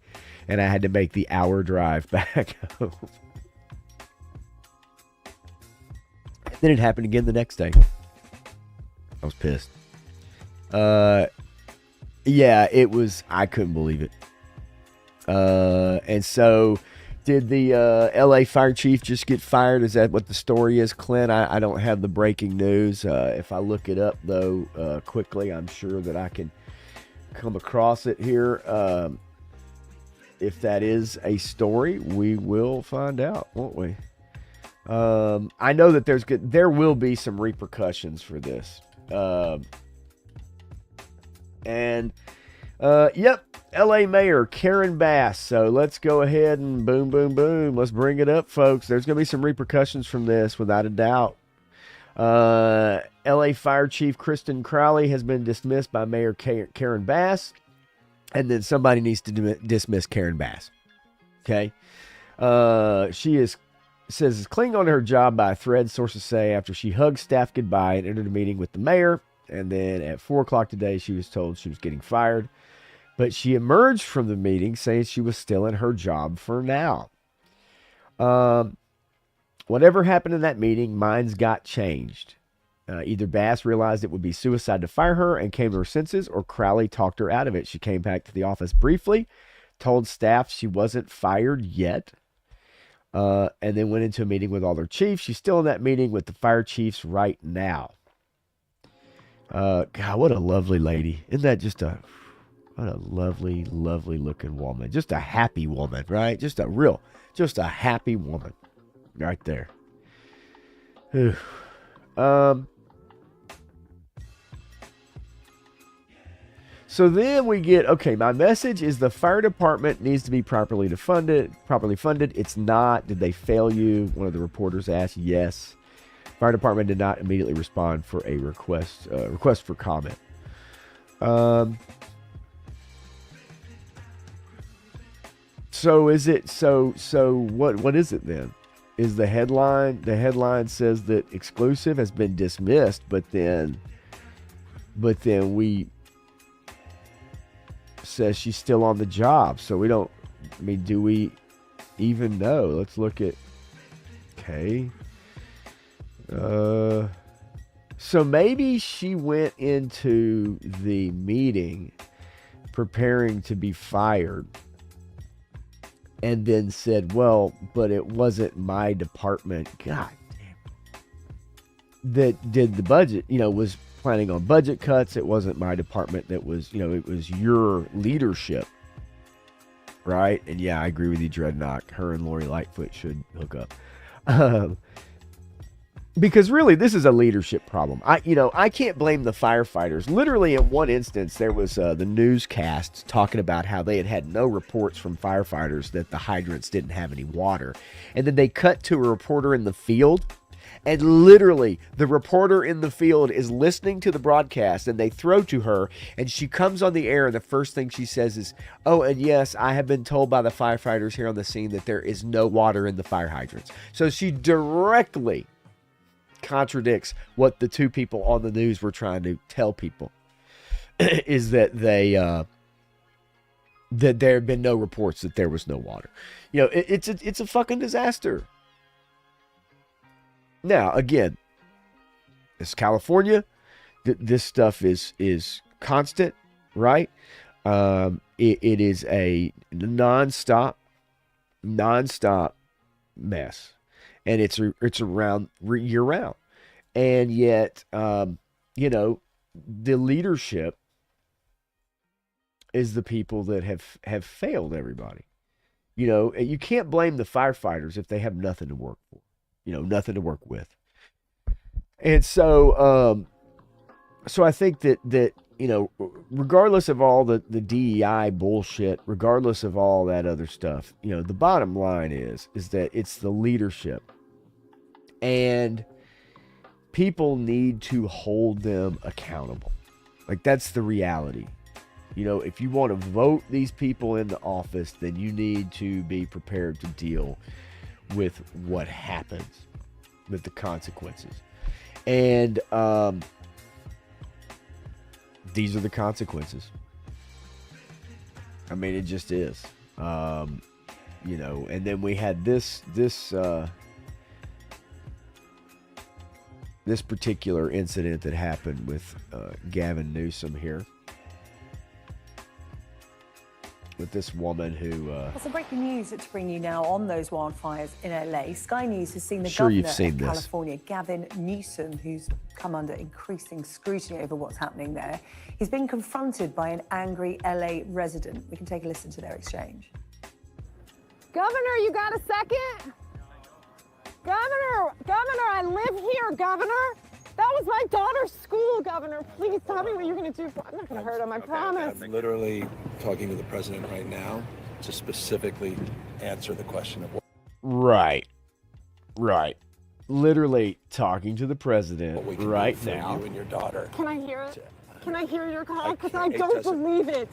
And I had to make the hour drive back home. Then it happened again the next day. I was pissed. Yeah, it was, I couldn't believe it. And so, did the LA fire chief just get fired? Is that what the story is, Clint? I don't have the breaking news. If I look it up, though, quickly, I'm sure that I can come across it here. If that is a story, we will find out, won't we? I know that there will be some repercussions for this. Yep, LA Mayor Karen Bass. So let's go ahead and boom, boom, boom. Let's bring it up, folks. There's going to be some repercussions from this, without a doubt. LA Fire Chief Kristen Crowley has been dismissed by Mayor Karen Bass. And then somebody needs to dismiss Karen Bass. Okay? She says is clinging on to her job by a thread, sources say, after she hugged staff goodbye and entered a meeting with the mayor. And then at 4 o'clock today, she was told she was getting fired. But she emerged from the meeting saying she was still in her job for now. Whatever happened in that meeting, minds got changed. Either Bass realized it would be suicide to fire her and came to her senses, or Crowley talked her out of it. She came back to the office briefly, told staff she wasn't fired yet, and then went into a meeting with all their chiefs. She's still in that meeting with the fire chiefs right now. God, what a lovely lady. Isn't that just what a lovely, lovely looking woman. Just a happy woman, right? Just a happy woman right there. So then we get, okay, my message is the fire department needs to be properly funded. It's not. Did they fail you? One of the reporters asked. Yes. Fire department did not immediately respond for a request for comment. So is it, so what is it then? Is the headline says that exclusive has been dismissed, but then we says she's still on the job. So we don't, I mean, do we even know? Let's look at, okay. So maybe she went into the meeting preparing to be fired and then said, well, but it wasn't my department. God damn. That did the budget, was planning on budget cuts. It wasn't my department that was, it was your leadership. Right? And yeah, I agree with you, Dreadnought. Her and Lori Lightfoot should hook up. Because really, this is a leadership problem. I can't blame the firefighters. Literally, in one instance, there was the newscasts talking about how they had no reports from firefighters that the hydrants didn't have any water. And then they cut to a reporter in the field. And literally, the reporter in the field is listening to the broadcast, and they throw to her, and she comes on the air, and the first thing she says is, oh, and yes, I have been told by the firefighters here on the scene that there is no water in the fire hydrants. So she directly contradicts what the two people on the news were trying to tell people, is that that there have been no reports that there was no water. It's a fucking disaster. Now, again, it's California. This stuff is constant, right? it is a nonstop mess, and it's around year round, and yet you know, the leadership is the people that have failed everybody. You know, you can't blame the firefighters if they have nothing to work for, you know, nothing to work with. And so, so I think that, you know, regardless of all the DEI bullshit, regardless of all that other stuff, you know, the bottom line is that it's the leadership, and people need to hold them accountable. Like, that's the reality. You know, if you want to vote these people into office, then you need to be prepared to deal with what happens, with the consequences. And these are the consequences. I mean, it just is. You know, and then we had this particular incident that happened with Gavin Newsom here. With this woman who... Well, some breaking news to bring you now on those wildfires in LA. Sky News has seen the Sure, governor you've seen of this. California, Gavin Newsom, who's come under increasing scrutiny over what's happening there. He's been confronted by an angry LA resident. We can take a listen to their exchange. Governor, you got a second? Governor, I live here, Governor. That was my daughter's school, Governor. Please tell me what you're going to do. I'm not going to hurt him, I promise. I'm literally talking to the president right now to specifically answer the question of what... Right. Literally talking to the president we can right do for now. you and your daughter. Can I hear it? Can I hear your call? Because I it don't doesn't- believe it.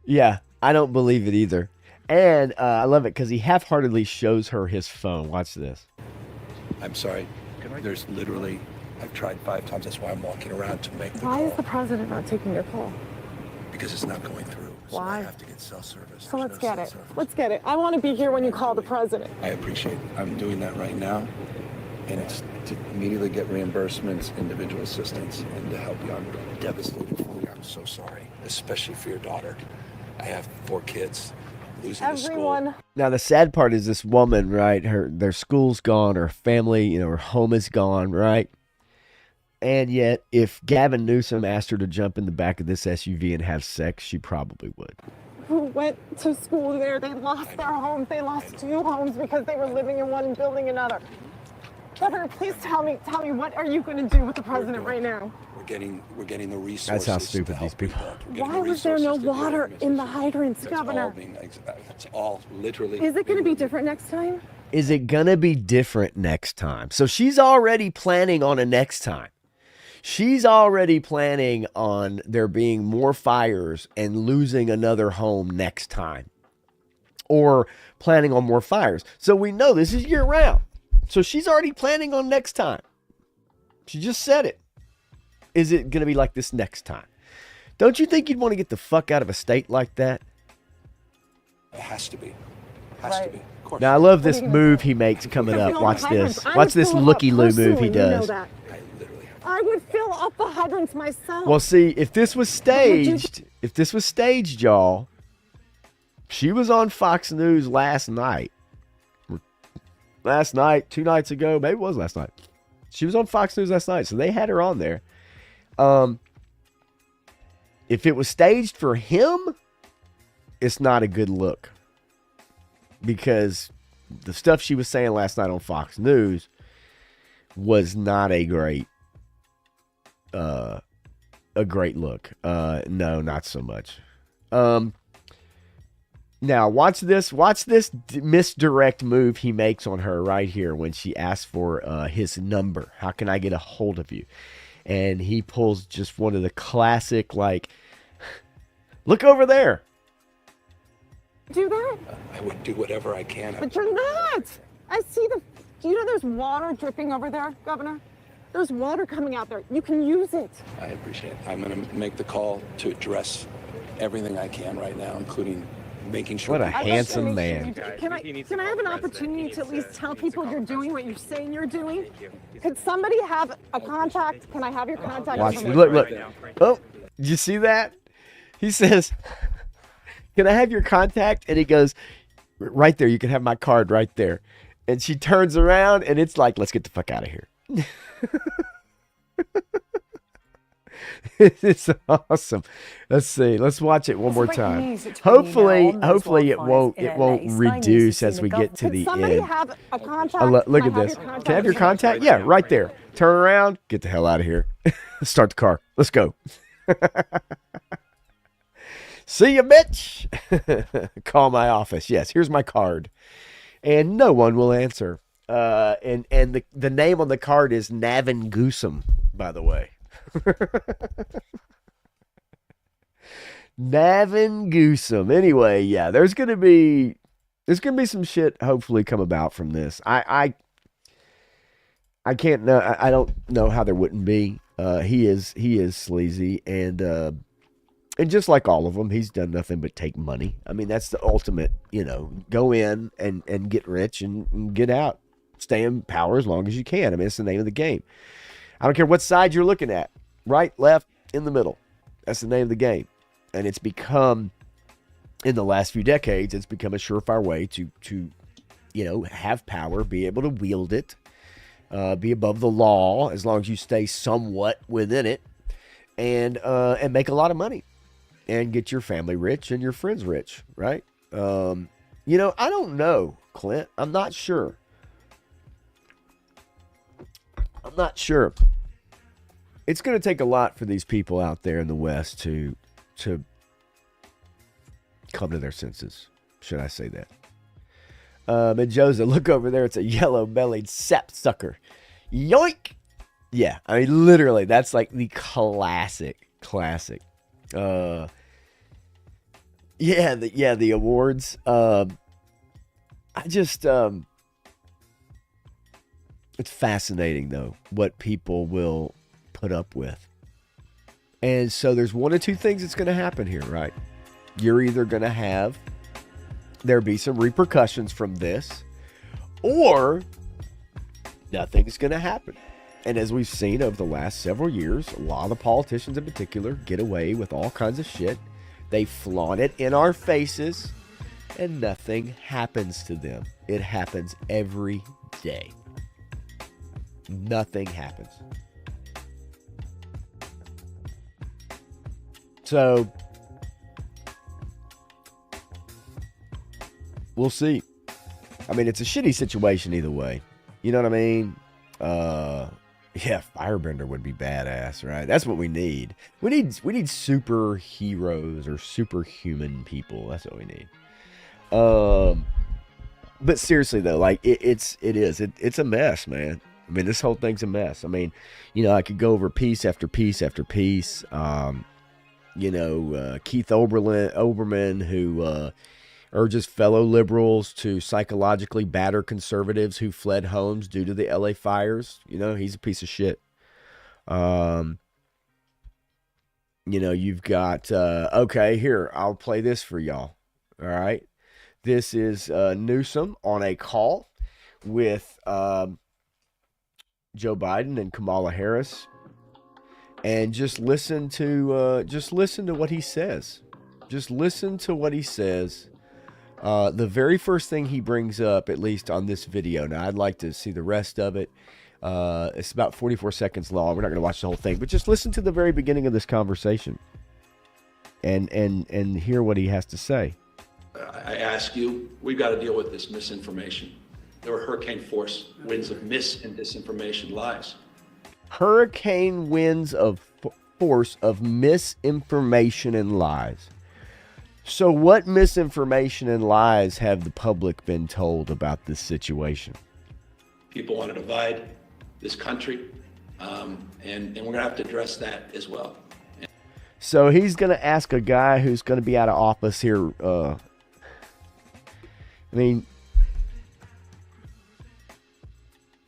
Yeah, I don't believe it either. And I love it because he half-heartedly shows her his phone. Watch this. I'm sorry. There's literally... I've tried 5 times. That's why I'm walking around to make the Why call. is the president not taking your call? Because it's not going through. So Why? I have to get cell service. So let's There's get no it. cell service. Let's get it. I want to be here when you call the president. I appreciate it. I'm doing that right now. And it's to immediately get reimbursements, individual assistance, and to help you. I'm devastated for you. I'm so sorry. Especially for your daughter. I have 4 kids. Losing the school. Everyone. Now, the sad part is this woman, right? Their school's gone, her family, you know, her home is gone, right? And yet, if Gavin Newsom asked her to jump in the back of this SUV and have sex, she probably would. Who went to school there, they lost their homes. They lost 2 homes because they were living in one and building another. Governor, please tell me, what are you going to do with the president right now? We're getting the resources. That's how to stupid help these people people. We're getting Why the was there no resources to do water it. in the hydrants, That's Governor? all that's all literally. Is it going to be different next time? Is it going to be different next time? So she's already planning on a next time. She's already planning on there being more fires and losing another home next time. Or planning on more fires. So we know this is year round. So she's already planning on next time. She just said it. Is it going to be like this next time? Don't you think you'd want to get the fuck out of a state like that? It has to be. Has to be. Of course. Now, I love this move he makes coming Because up. we don't Watch have this. hydrants. I Watch would this fill 'em up looky-loo move he personally, you know does. that. I literally have. I would fill up the hydrants myself. Well, see, if this was staged, y'all, she was on Fox News last night. 2 nights ago, maybe it was last night. She was on Fox News last night, so they had her on there. If it was staged for him, it's not a good look. Because the stuff she was saying last night on Fox News was not a great look. No, not so much. Now watch this misdirect move he makes on her right here when she asks for his number. How can I get a hold of you? And he pulls just one of the classic, like, look over there. Do that? I would do whatever I can. But you're not. I see do you know there's water dripping over there, Governor? There's water coming out there. You can use it. I appreciate it. I'm going to make the call to address everything I can right now, including making sure. What a that- handsome Make sure man. you do. Can I have an opportunity to at least tell people you're doing what you're saying you're doing? Could somebody have a contact? Can I have your contact Watch. information? Look. Oh, did you see that? He says, can I have your contact? And he goes, right there. You can have my card right there. And she turns around and it's like, let's get the fuck out of here. It's awesome. Let's see. Let's watch it one more time. Hopefully it won't reduce as we get to the end. Have a contact? Look at this. Can I have your contact? Yeah, right there. Turn around. Get the hell out of here. Start the car. Let's go. See you, bitch. Call my office. Yes, here's my card. And no one will answer. And the name on the card is Gavin Newsom, by the way. Gavin Newsom. Anyway, yeah, there's gonna be some shit hopefully come about from this. I can't know. I don't know how there wouldn't be. He is sleazy and just like all of them, he's done nothing but take money. I mean, that's the ultimate. Go in and get rich and get out. Stay in power as long as you can. I mean, it's the name of the game. I don't care what side you're looking at. Right, left, in the middle. That's the name of the game. And it's become, in the last few decades, it's become a surefire way to have power, be able to wield it, be above the law as long as you stay somewhat within it, and make a lot of money, and get your family rich and your friends rich, right? I don't know, Clint. I'm not sure. It's going to take a lot for these people out there in the West to come to their senses. Should I say that? And Joseph, look over there. It's a yellow-bellied sapsucker. Yoink! Yeah, I mean, literally, that's like the classic. The awards. It's fascinating, though, what people will put up with. And so there's one of two things that's going to happen here, right? You're either going to have there be some repercussions from this, or nothing's going to happen. And as we've seen over the last several years, a lot of the politicians in particular get away with all kinds of shit. They flaunt it in our faces, and nothing happens to them. It happens every day. Nothing happens. So, we'll see. I mean, it's a shitty situation either way. You know what I mean? Yeah, Firebender would be badass, right? That's what we need. We need superheroes or superhuman people. That's what we need. But seriously though, like it's a mess, man. I mean, this whole thing's a mess. I mean, I could go over piece after piece after piece. Keith Olbermann, who urges fellow liberals to psychologically batter conservatives who fled homes due to the LA fires. He's a piece of shit. You've got, okay, here, I'll play this for y'all. All right. This is Newsom on a call with Joe Biden and Kamala Harris. And just listen to what he says. Just listen to what he says. The very first thing he brings up, at least on this video. Now, I'd like to see the rest of it. It's about 44 seconds long. We're not going to watch the whole thing, but just listen to the very beginning of this conversation and hear what he has to say. I ask you, we've got to deal with this misinformation. There were hurricane force winds of mis and disinformation lies. Hurricane winds of force of misinformation and lies. So what misinformation and lies have the public been told about this situation? People want to divide this country, and we're going to have to address that as well. So he's going to ask a guy who's going to be out of office here.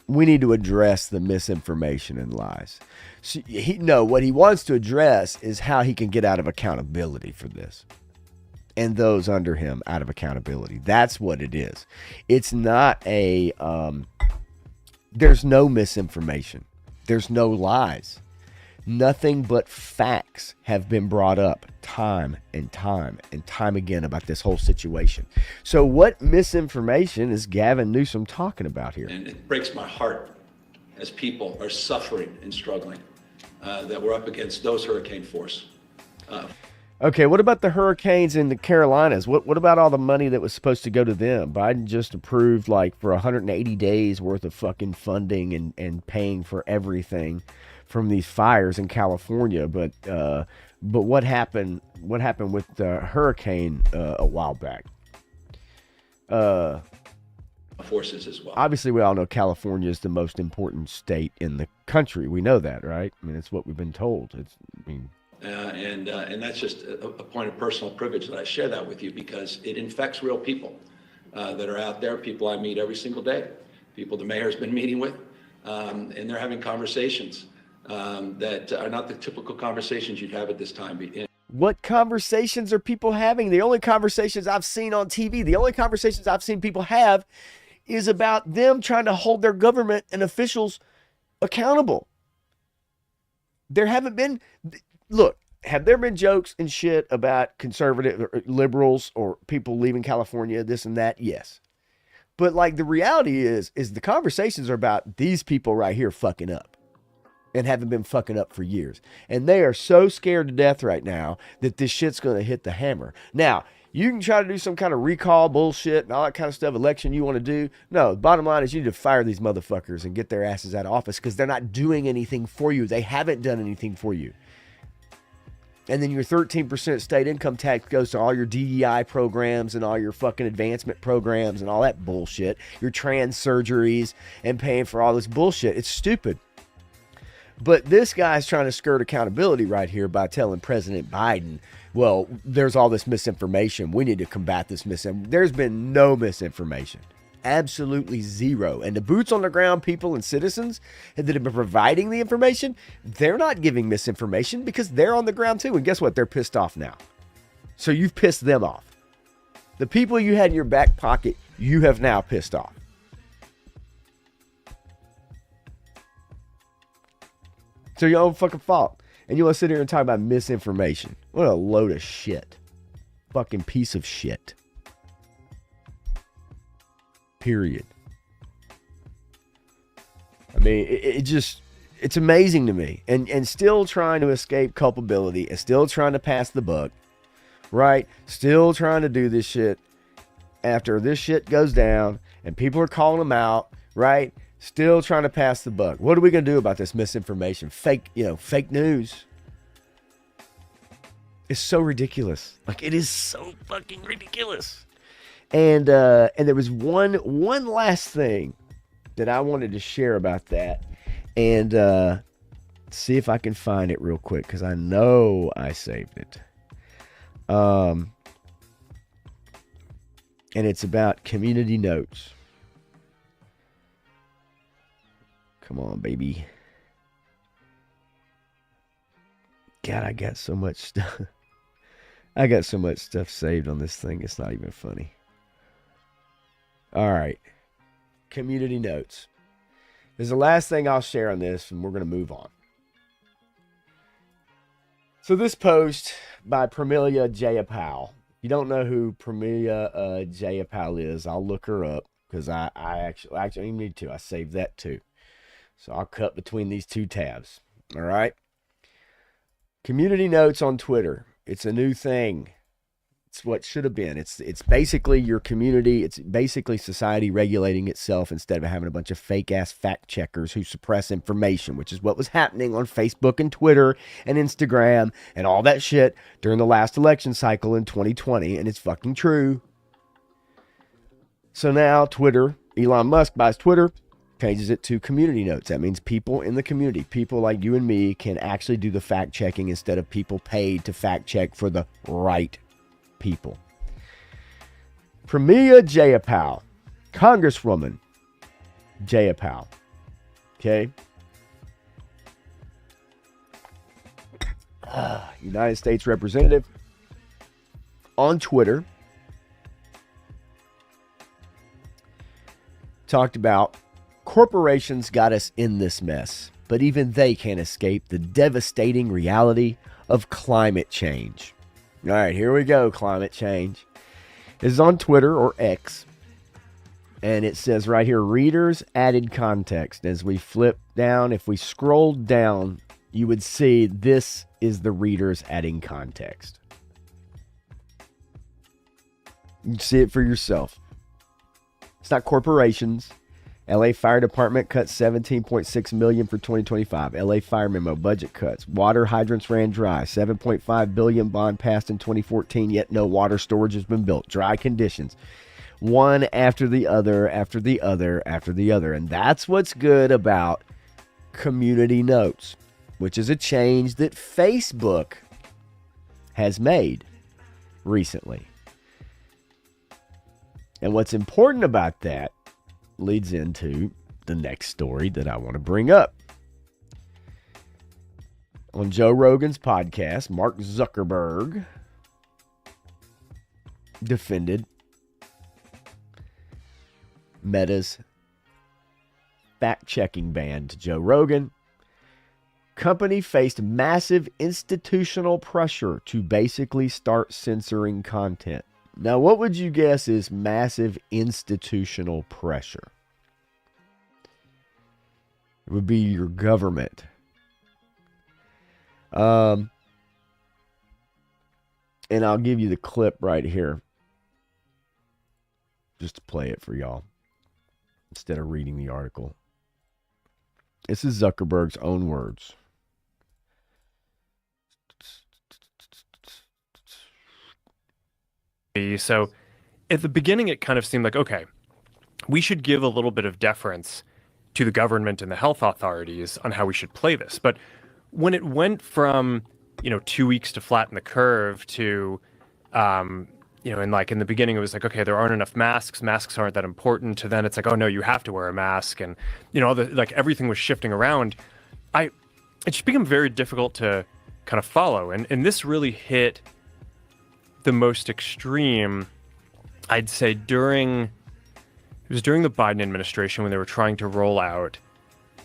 We need to address the misinformation and lies. So what he wants to address is how he can get out of accountability for this. And those under him out of accountability. That's what it is. It's not there's no misinformation. There's no lies. Nothing but facts have been brought up time and time and time again about this whole situation. So what misinformation is Gavin Newsom talking about here? And it breaks my heart as people are suffering and struggling that we're up against those hurricane force. Okay, what about the hurricanes in the Carolinas? What about all the money that was supposed to go to them? Biden just approved like for 180 days worth of fucking funding and paying for everything from these fires in California. But what happened? What happened with the hurricane a while back? Forces as well. Obviously, we all know California is the most important state in the country. We know that, right? I mean, it's what we've been told. And that's just a point of personal privilege that I share that with you because it infects real people that are out there, people I meet every single day, people the mayor's been meeting with, and they're having conversations that are not the typical conversations you'd have at this time. What conversations are people having? The only conversations I've seen on TV, the only conversations I've seen people have is about them trying to hold their government and officials accountable. There haven't been... Look, have there been jokes and shit about conservative or liberals or people leaving California, this and that? Yes. But like the reality is the conversations are about these people right here fucking up and haven't been fucking up for years. And they are so scared to death right now that this shit's going to hit the hammer. Now, you can try to do some kind of recall bullshit and all that kind of stuff, election you want to do. No, the bottom line is you need to fire these motherfuckers and get their asses out of office because they're not doing anything for you. They haven't done anything for you. And then your 13% state income tax goes to all your DEI programs and all your fucking advancement programs and all that bullshit. Your trans surgeries and paying for all this bullshit. It's stupid. But this guy's trying to skirt accountability right here by telling President Biden, well, there's all this misinformation. We need to combat this misinformation. There's been no misinformation. Absolutely zero. And the boots on the ground people and citizens that have been providing the information, they're not giving misinformation because they're on the ground too. And guess what? They're pissed off now. So you've pissed them off. The people you had in your back pocket, you have now pissed off. So your own fucking fault. And you want to sit here and talk about misinformation. What a load of shit. Fucking piece of shit. Period. I mean, it's amazing to me. And still trying to escape culpability and still trying to pass the buck, right? Still trying to do this shit after this shit goes down and people are calling them out, right? Still trying to pass the buck. What are we going to do about this misinformation? Fake news. It's so ridiculous. Like, it is so fucking ridiculous. And there was one last thing that I wanted to share about that, and see if I can find it real quick because I know I saved it. And it's about community notes. Come on, baby. God, I got so much stuff. I got so much stuff saved on this thing. It's not even funny. All right. Community notes. This is the last thing I'll share on this, and we're going to move on. So this post by Pramelia Jayapal. If you don't know who Pramelia Jayapal is, I'll look her up because I actually need to. I saved that too. So I'll cut between these two tabs. All right. Community notes on Twitter. It's a new thing. It's what should have been. It's basically your community. It's basically society regulating itself instead of having a bunch of fake ass fact checkers who suppress information, which is what was happening on Facebook and Twitter and Instagram and all that shit during the last election cycle in 2020. And it's fucking true. So now Twitter, Elon Musk buys Twitter, changes it to community notes. That means people in the community, people like you and me, can actually do the fact checking instead of people paid to fact check for the right people. Pramelia Jayapal, Congresswoman Jayapal, okay? United States Representative on Twitter talked about corporations got us in this mess. but even they can't escape the devastating reality of climate change. All right, here we go, climate change. This is on Twitter or X. And it says right here, readers added context. As we flip down, if we scroll down, you would see this is the readers adding context. You can see it for yourself. It's not corporations. LA Fire Department cut $17.6 million for 2025. LA Fire memo, budget cuts. Water hydrants ran dry. $7.5 billion bond passed in 2014, yet no water storage has been built. Dry conditions. One after the other, after the other, after the other. And that's what's good about community notes, which is a change that Facebook has made recently. And what's important about that leads into the next story that I want to bring up. On Joe Rogan's podcast, Mark Zuckerberg defended Meta's fact-checking ban to Joe Rogan. Company faced massive institutional pressure to basically start censoring content. Now, what would you guess is massive institutional pressure? It would be your government. And I'll give you the clip right here, just to play it for y'all, instead of reading the article. This is Zuckerberg's own words. So at the beginning, it kind of seemed like, okay, we should give a little bit of deference to the government and the health authorities on how we should play this. But when it went from, 2 weeks to flatten the curve to, and like in the beginning, it was like, okay, there aren't enough masks. Masks aren't that important. To then it's like, oh no, you have to wear a mask. And, everything was shifting around. It just became very difficult to kind of follow. And this really hit the most extreme, I'd say, during the Biden administration when they were trying to roll out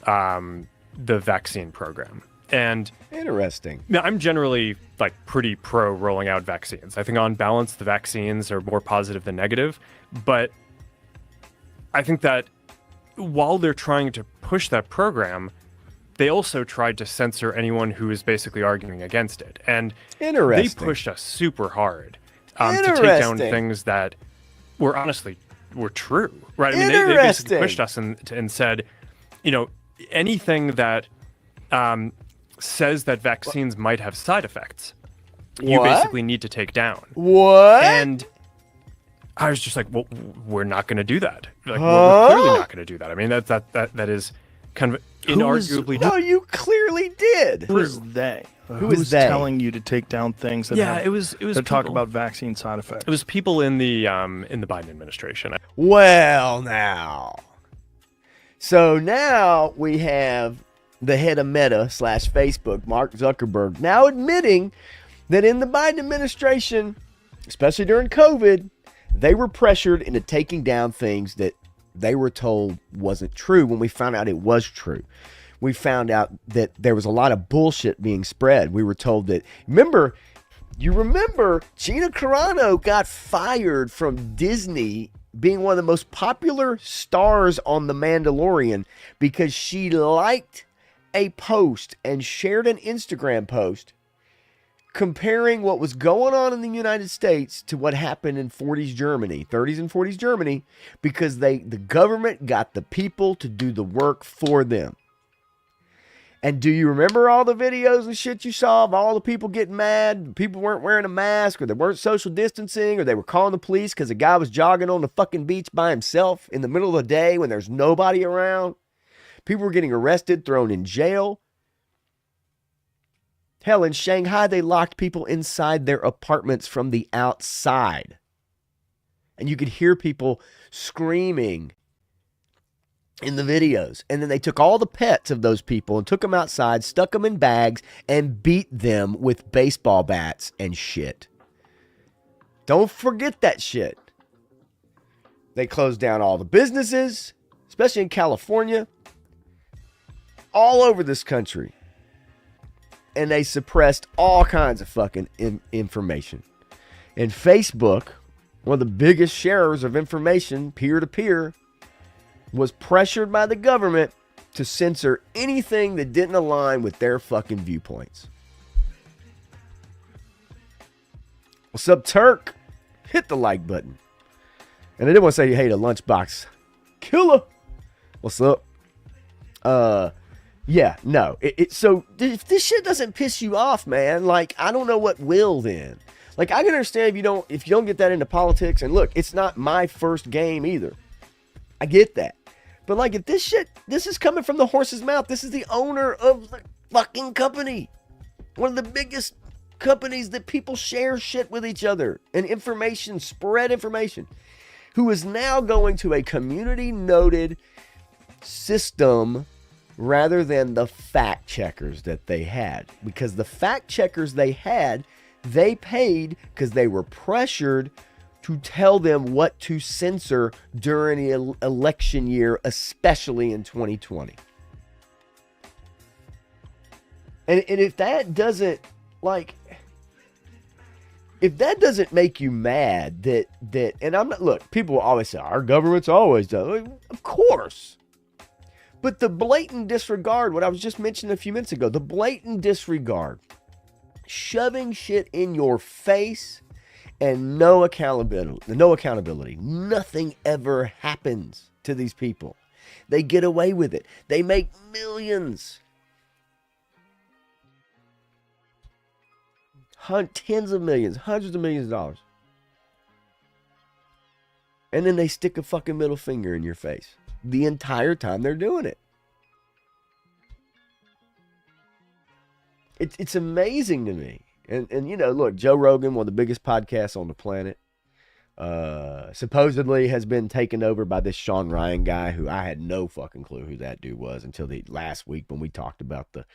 the vaccine program. And interesting. Now, I'm generally pretty pro rolling out vaccines. I think on balance, the vaccines are more positive than negative. But I think that while they're trying to push that program, they also tried to censor anyone who was basically arguing against it. And they pushed us super hard to take down things that were true, right? I mean, they basically pushed us and said, anything that says that vaccines might have side effects, you basically need to take down. What? And I was just like, well, we're not going to do that. We're clearly not going to do that. I mean, that is kind of inarguably. No, you clearly did. Who is they? Who is they? Telling you to take down things that it was talk about vaccine side effects? It was people in the Biden administration. Well, now. So now we have the head of Meta / Facebook, Mark Zuckerberg, now admitting that in the Biden administration, especially during COVID, they were pressured into taking down things that they were told wasn't true when we found out it was true. We found out that there was a lot of bullshit being spread. We were told that, you remember Gina Carano got fired from Disney being one of the most popular stars on The Mandalorian because she liked a post and shared an Instagram post comparing what was going on in the United States to what happened in 30s and 40s Germany, because the government got the people to do the work for them. And do you remember all the videos and shit you saw of all the people getting mad? People weren't wearing a mask, or they weren't social distancing, or they were calling the police because a guy was jogging on the fucking beach by himself in the middle of the day when there's nobody around. People were getting arrested, thrown in jail. Hell, in Shanghai, they locked people inside their apartments from the outside. And you could hear people screaming in the videos. And then they took all the pets of those people and took them outside, stuck them in bags, and beat them with baseball bats and shit. Don't forget that shit. They closed down all the businesses, especially in California. all over this country. And they suppressed all kinds of fucking information. And Facebook, one of the biggest sharers of information peer-to-peer, was pressured by the government to censor anything that didn't align with their fucking viewpoints. What's up, Turk? Hit the like button. And I didn't want to say you hate a lunchbox killer. What's up? Yeah, no. So if this shit doesn't piss you off, man, like, I don't know what will then. Like, I can understand if you don't get that into politics. And look, it's not my first game either. I get that. But like, if this is coming from the horse's mouth. This is the owner of the fucking company. One of the biggest companies that people share shit with each other and information, spread information, who is now going to a community noted system rather than the fact checkers that they had. Because the fact checkers they had, they paid because they were pressured to tell them what to censor during the election year, especially in 2020. And if that doesn't, like, if that doesn't make you mad that, and I'm not, look, people will always say, our government's always done. Of course. But the blatant disregard, what I was just mentioning a few minutes ago, the blatant disregard, shoving shit in your face and no accountability. Nothing ever happens to these people. They get away with it. They make millions. Tens of millions, hundreds of millions of dollars. And then they stick a fucking middle finger in your face the entire time they're doing it. It's amazing to me. And you know, look, Joe Rogan, one of the biggest podcasts on the planet, supposedly has been taken over by this Sean Ryan guy who I had no fucking clue who that dude was until the last week when we talked about the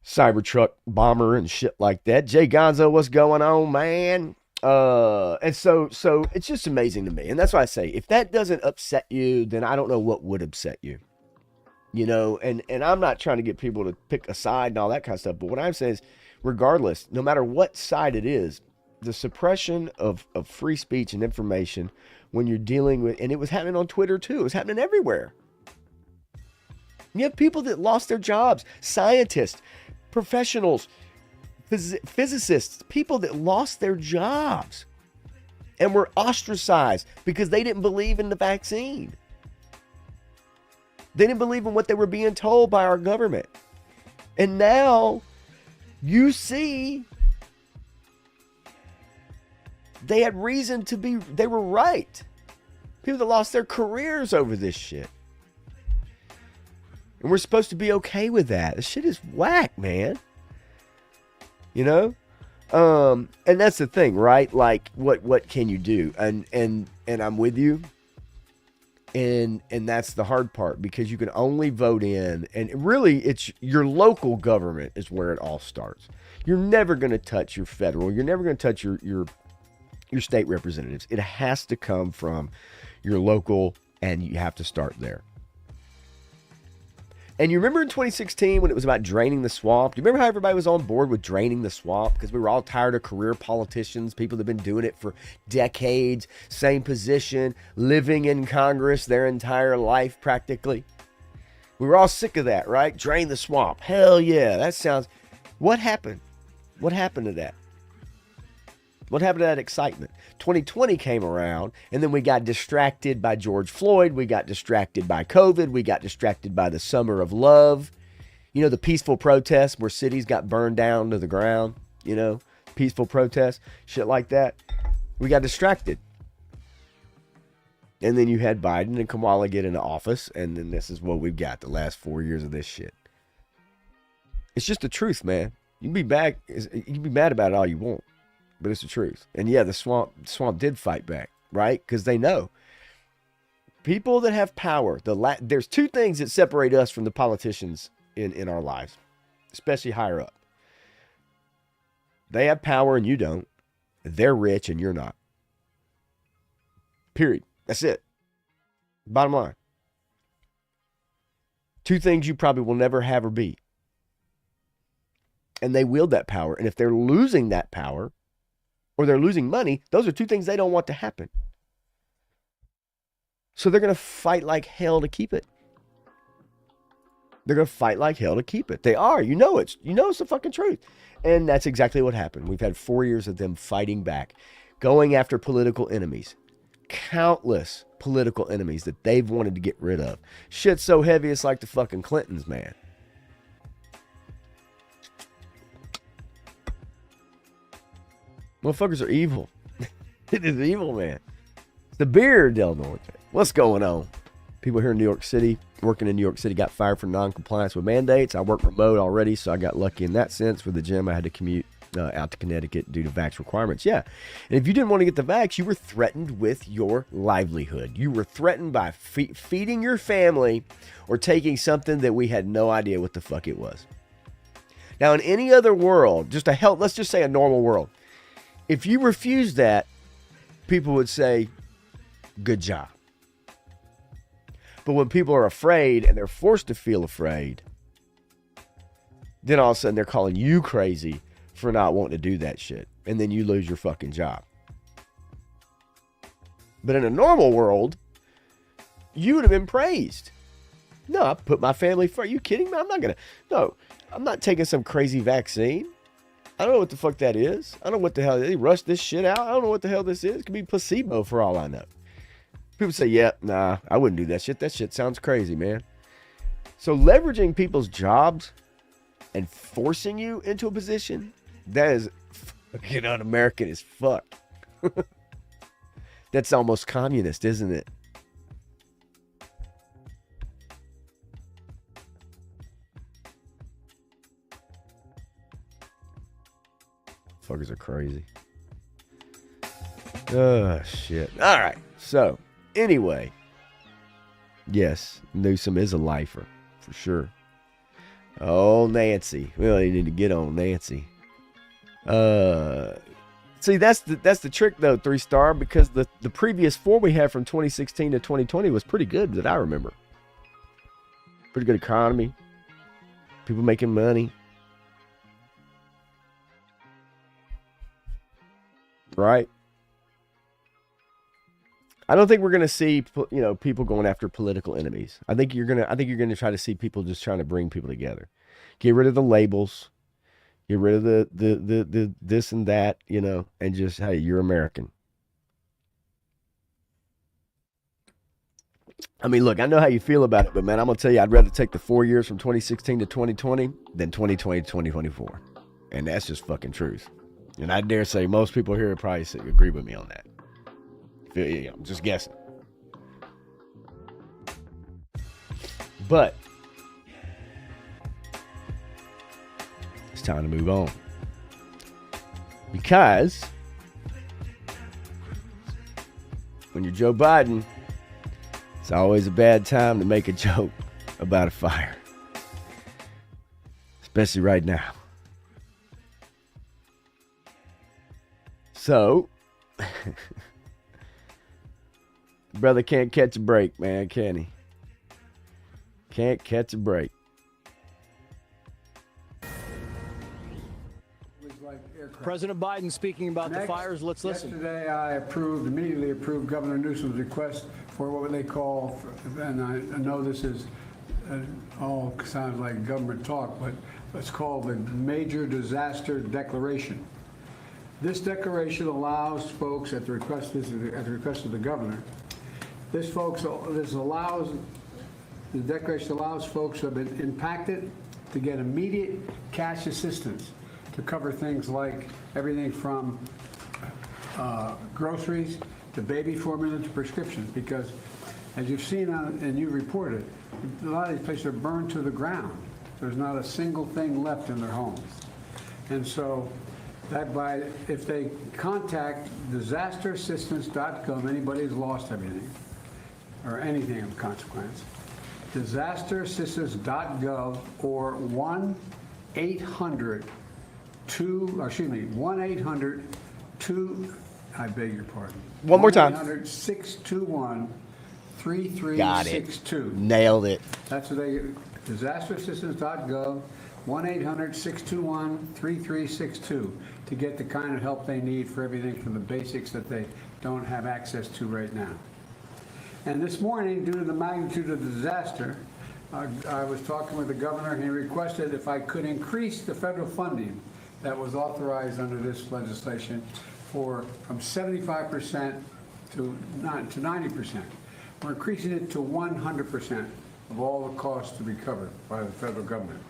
Cybertruck bomber and shit like that. Jay Gonzo, what's going on, man? And so it's just amazing to me. And that's why I say, if that doesn't upset you, then I don't know what would upset you. You know, and I'm not trying to get people to pick a side and all that kind of stuff. But what I'm saying is, regardless, no matter what side it is, the suppression of free speech and information when you're dealing with, and it was happening on Twitter too. It was happening everywhere. You have people that lost their jobs, scientists, professionals, physicists, people that lost their jobs and were ostracized because they didn't believe in the vaccine. They didn't believe in what they were being told by our government. And now you see they had reason to be, they were right. People that lost their careers over this shit. And we're supposed to be okay with that. This shit is whack, man. You know? And that's the thing, right? Like, what can you do? And I'm with you. And that's the hard part, because you can only vote in, and really it's your local government is where it all starts. You're never going to touch your federal. You're never going to touch your state representatives. It has to come from your local, and you have to start there. And you remember in 2016 when it was about draining the swamp? Do you remember how everybody was on board with draining the swamp? Because we were all tired of career politicians, people that have been doing it for decades, same position, living in Congress their entire life practically. We were all sick of that, right? Drain the swamp. Hell yeah, that sounds... What happened? What happened to that? What happened to that excitement? 2020 came around, and then we got distracted by George Floyd. We got distracted by COVID. We got distracted by the summer of love. You know, the peaceful protests where cities got burned down to the ground. You know, peaceful protests, shit like that. We got distracted. And then you had Biden and Kamala get into office, and then this is what we've got, the last 4 years of this shit. It's just the truth, man. You can be mad about it all you want. But it's the truth. And yeah, the swamp did fight back, right? Because they know. People that have power, there's two things that separate us from the politicians in our lives, especially higher up. They have power and you don't. They're rich and you're not. Period. That's it. Bottom line. Two things you probably will never have or be. And they wield that power. And if they're losing that power or they're losing money, those are two things they don't want to happen. So they're going to fight like hell to keep it. They're going to fight like hell to keep it. They are. You know it's the fucking truth. And that's exactly what happened. We've had 4 years of them fighting back, going after political enemies. Countless political enemies that they've wanted to get rid of. Shit's so heavy, it's like the fucking Clintons, man. Motherfuckers are evil. It is evil, man. It's the beer del Norte. What's going on? People here in New York City, working in New York City, got fired for non-compliance with mandates. I work remote already, so I got lucky in that sense. For the gym, I had to commute out to Connecticut due to vax requirements. Yeah. And if you didn't want to get the vax, you were threatened with your livelihood. You were threatened by feeding your family or taking something that we had no idea what the fuck it was. Now, in any other world, let's just say a normal world, if you refuse that, people would say, good job. But when people are afraid and they're forced to feel afraid, then all of a sudden they're calling you crazy for not wanting to do that shit. And then you lose your fucking job. But in a normal world, you would have been praised. No, I put my family first. Are you kidding me? I'm not taking some crazy vaccine. I don't know what the fuck that is. I don't know what the hell. They rushed this shit out. I don't know what the hell this is. It could be placebo for all I know. People say, yeah, nah, I wouldn't do that shit. That shit sounds crazy, man. So leveraging people's jobs and forcing you into a position, that is fucking un-American as fuck. That's almost communist, isn't it? Fuckers are crazy. Oh, shit. All right. So, anyway. Yes, Newsom is a lifer, for sure. Oh, Nancy. Well, you need to get on Nancy. See, that's the trick, though, 3-star, because the previous 4 we had from 2016 to 2020 was pretty good, that I remember. Pretty good economy. People making money. Right? I don't think we're going to see, people going after political enemies. I think you're going to try to see people just trying to bring people together. Get rid of the labels. Get rid of the this and that, and just, hey, you're American. I mean, look, I know how you feel about it, but man, I'm going to tell you, I'd rather take the 4 years from 2016 to 2020 than 2020 to 2024. And that's just fucking truth. And I dare say most people here would probably agree with me on that. I'm just guessing. But it's time to move on. Because when you're Joe Biden, it's always a bad time to make a joke about a fire. Especially right now. So, brother can't catch a break, man, can he? Can't catch a break. President Biden speaking about the fires. Let's listen. Yesterday, I immediately approved Governor Newsom's request for what they call, and I know this is all sounds like government talk, but it's called the Major Disaster Declaration. This declaration allows folks, at the request of the governor, the declaration allows folks who have been impacted to get immediate cash assistance to cover things like everything from groceries to baby formula to prescriptions. Because, as you've seen and you reported, a lot of these places are burned to the ground. There's not a single thing left in their homes, and so. If they contact disasterassistance.gov, anybody who's lost everything or anything of consequence, disasterassistance.gov or 1-800-2, I beg your pardon. One more time. 1-800-621-3362. Got it. Nailed it. That's what they disasterassistance.gov, 1-800-621-3362 to get the kind of help they need for everything from the basics that they don't have access to right now. And this morning, due to the magnitude of the disaster, I was talking with the governor, and he requested if I could increase the federal funding that was authorized under this legislation from 75% to 90%. We're increasing it to 100% of all the costs to be covered by the federal government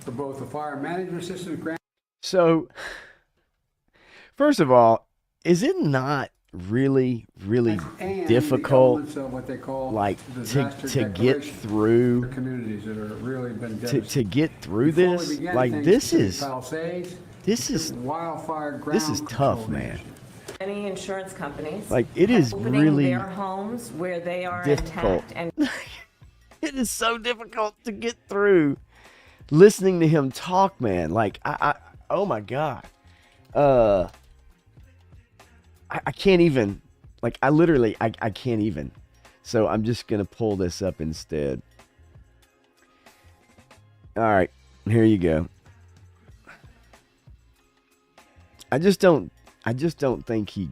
for both the fire management assistance grant. So, first of all, is it not really difficult, what they call like to get through communities that are really been to get through this? Like this is wildfire ground this is tough, man. Many insurance companies Like it is opening really their homes where they are difficult. intact and It is so difficult to get through listening to him talk, man. Like I oh my god. I can't even, like, I literally can't even. So I'm just going to pull this up instead. All right, here you go. I just don't think he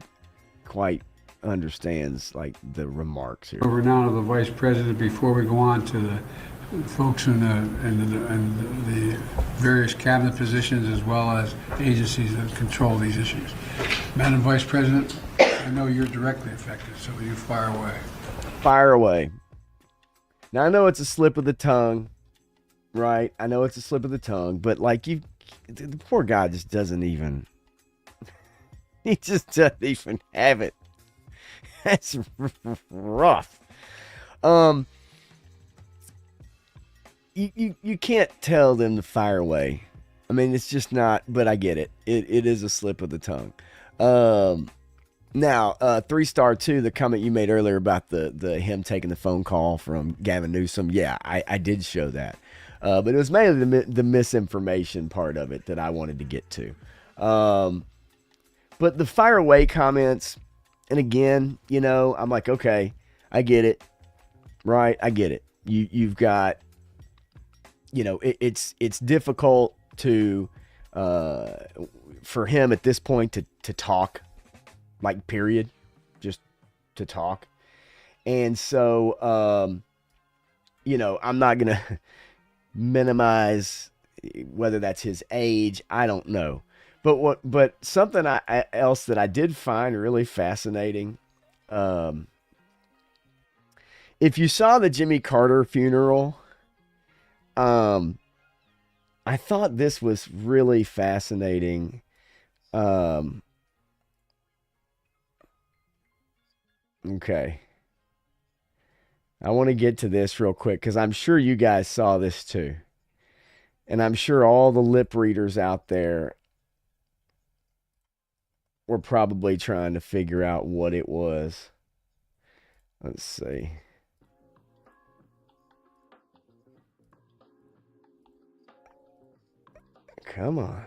quite understands, like, the remarks here. Over now to the vice president before we go on to the folks in the various cabinet positions as well as agencies that control these issues. Madam Vice President, I know you're directly affected, so you fire away. Fire away. Now I know it's a slip of the tongue, right? I know it's a slip of the tongue, but like the poor guy just doesn't even. He just doesn't even have it. That's rough. You can't tell them to fire away. I mean, it's just not, but I get it. It is a slip of the tongue. Now, 3-star 2, the comment you made earlier about the him taking the phone call from Gavin Newsom. Yeah, I did show that. But it was mainly the misinformation part of it that I wanted to get to. But the fire away comments, and again, you know, I'm like, okay, I get it. Right? I get it. You've got, you know, it's difficult to for him at this point to talk, like, period, just to talk. And so you know, I'm not gonna minimize whether that's his age. I don't know, but something else that I did find really fascinating, if you saw the Jimmy Carter funeral, I thought this was really fascinating. Okay. I want to get to this real quick because I'm sure you guys saw this too. And I'm sure all the lip readers out there were probably trying to figure out what it was. Let's see. Come on.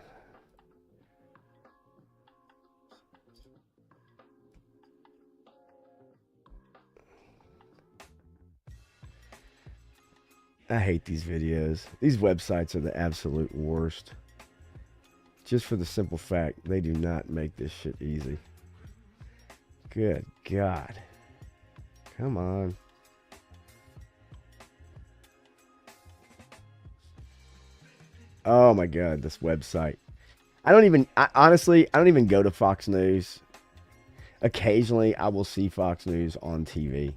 I hate these videos. These websites are the absolute worst. Just for the simple fact, they do not make this shit easy. Good God. Come on. Oh my God, this website. Honestly, I don't even go to Fox News. Occasionally, I will see Fox News on TV.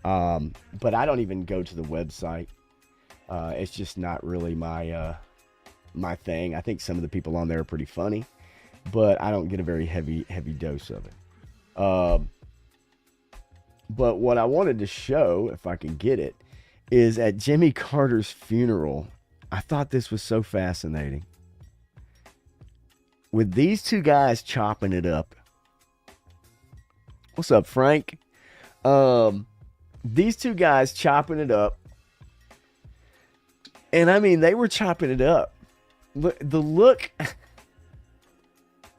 But I don't even go to the website. It's just not really my thing. I think some of the people on there are pretty funny, but I don't get a very heavy dose of it. But what I wanted to show, if I can get it, is at Jimmy Carter's funeral. I thought this was so fascinating. With these two guys chopping it up. What's up, Frank? These two guys chopping it up. And I mean, they were chopping it up. The look.